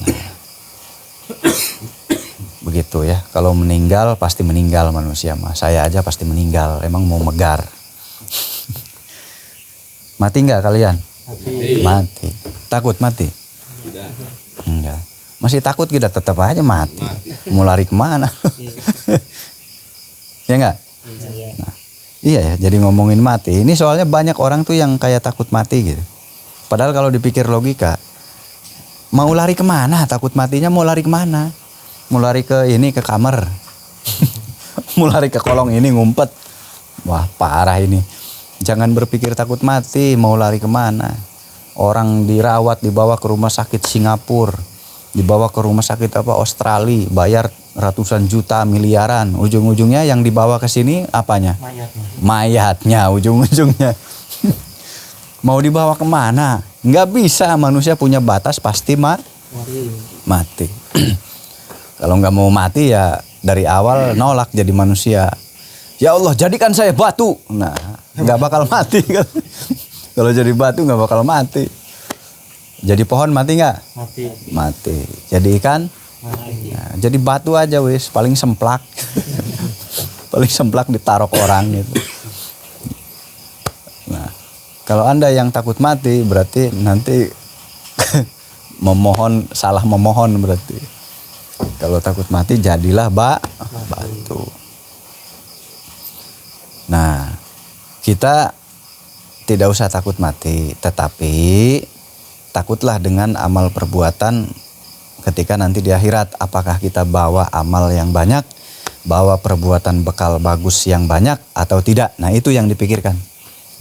Speaker 1: Nah, begitu ya. Kalau meninggal pasti meninggal manusia mah. Saya aja pasti meninggal. Emang mau megar. Mati nggak kalian? Mati. Takut mati? Enggak. Masih takut kita tetap aja mati. Mau lari kemana? Ya enggak? Nah, iya ya, jadi ngomongin mati. Ini soalnya banyak orang tuh yang kayak takut mati gitu. Padahal kalau dipikir logika, mau lari kemana? Takut matinya mau lari kemana? Mau lari ke kamar. Mau lari ke kolong ini ngumpet. Wah, parah ini. Jangan berpikir takut mati, mau lari kemana? Orang dirawat, dibawa ke rumah sakit Singapura, dibawa ke rumah sakit Australia, bayar ratusan juta, miliaran. Ujung-ujungnya yang dibawa ke sini apanya? Mayatnya ujung-ujungnya. Mau dibawa kemana? Nggak bisa, manusia punya batas, pasti mati. Kalau nggak mau mati ya dari awal nolak jadi manusia. Ya Allah, jadikan saya batu. Nah, nggak bakal mati kan. Kalau jadi batu nggak bakal mati. Jadi pohon mati nggak? Mati. Jadi ikan? Nah, jadi batu aja wis, paling semplak. Paling semplak ditaruh orang gitu. Nah, kalau Anda yang takut mati berarti nanti salah memohon berarti. Kalau takut mati jadilah batu. Nah, kita tidak usah takut mati, tetapi takutlah dengan amal perbuatan ketika nanti di akhirat. Apakah kita bawa amal yang banyak, bawa perbuatan bekal bagus yang banyak atau tidak? Nah, itu yang dipikirkan.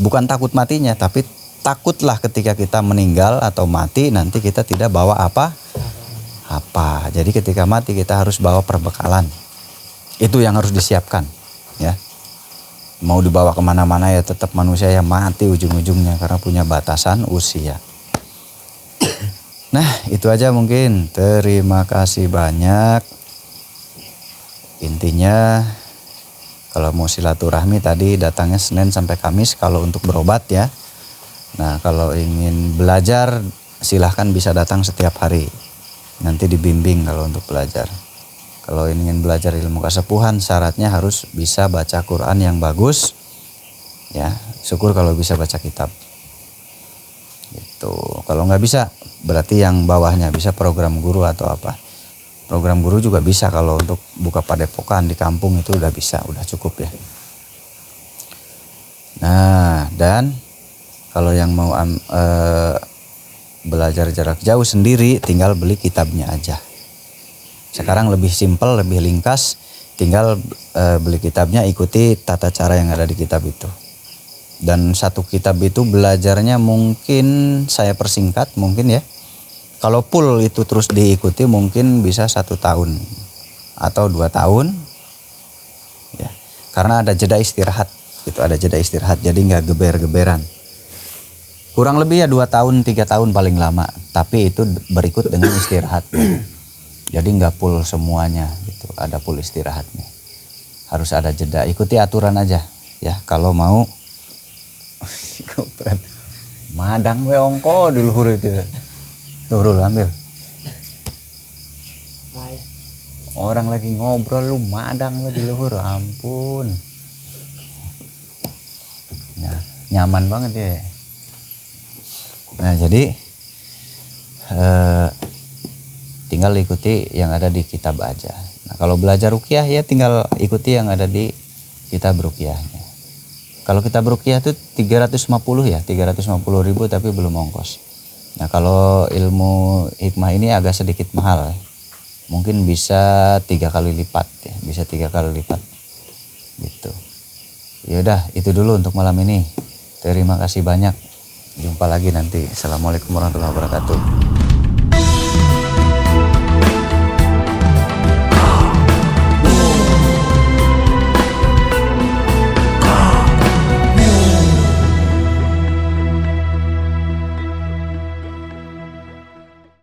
Speaker 1: Bukan takut matinya, tapi takutlah ketika kita meninggal atau mati nanti kita tidak bawa apa. Jadi ketika mati kita harus bawa perbekalan. Itu yang harus disiapkan, ya. Mau dibawa kemana-mana ya tetap manusia yang mati ujung-ujungnya karena punya batasan usia. Nah, itu aja mungkin. Terima kasih banyak. Intinya kalau mau silaturahmi tadi datangnya Senin sampai Kamis kalau untuk berobat ya. Nah, kalau ingin belajar silahkan bisa datang setiap hari. Nanti dibimbing kalau untuk belajar. Kalau ingin belajar ilmu kesepuhan, syaratnya harus bisa baca Quran yang bagus. Ya, syukur kalau bisa baca kitab. Gitu. Kalau nggak bisa, berarti yang bawahnya bisa program guru atau apa. Program guru juga bisa kalau untuk buka padepokan di kampung itu udah bisa, udah cukup ya. Nah, dan kalau yang mau belajar jarak jauh sendiri, tinggal beli kitabnya aja. Sekarang lebih simpel, lebih ringkas, tinggal beli kitabnya, ikuti tata cara yang ada di kitab itu. Dan satu kitab itu belajarnya mungkin saya persingkat mungkin ya. Kalau full itu terus diikuti mungkin bisa 1 tahun atau 2 tahun. Ya, karena ada jeda istirahat, gitu, ada jeda istirahat, jadi nggak geber-geberan. Kurang lebih ya 2 tahun, 3 tahun paling lama. Tapi itu berikut dengan istirahat. Jadi nggak full semuanya gitu, ada full istirahatnya. Harus ada jeda, ikuti aturan aja ya kalau mau. Madang we ongko di luhur itu. Luhur ambil. Orang lagi ngobrol lu madang we di luhur, ampun. Nah, nyaman banget ya. Nah, jadi tinggal ikuti yang ada di kitab aja. Nah, kalau belajar ruqyah ya tinggal ikuti yang ada di kitab ruqyahnya. Kalau kitab ruqyah itu 350 ya, 350.000 tapi belum ongkos. Nah, kalau ilmu hikmah ini agak sedikit mahal. Mungkin bisa 3 kali lipat ya, bisa 3 kali lipat. Gitu. Ya udah, itu dulu untuk malam ini. Terima kasih banyak. Jumpa lagi nanti. Assalamualaikum warahmatullahi wabarakatuh.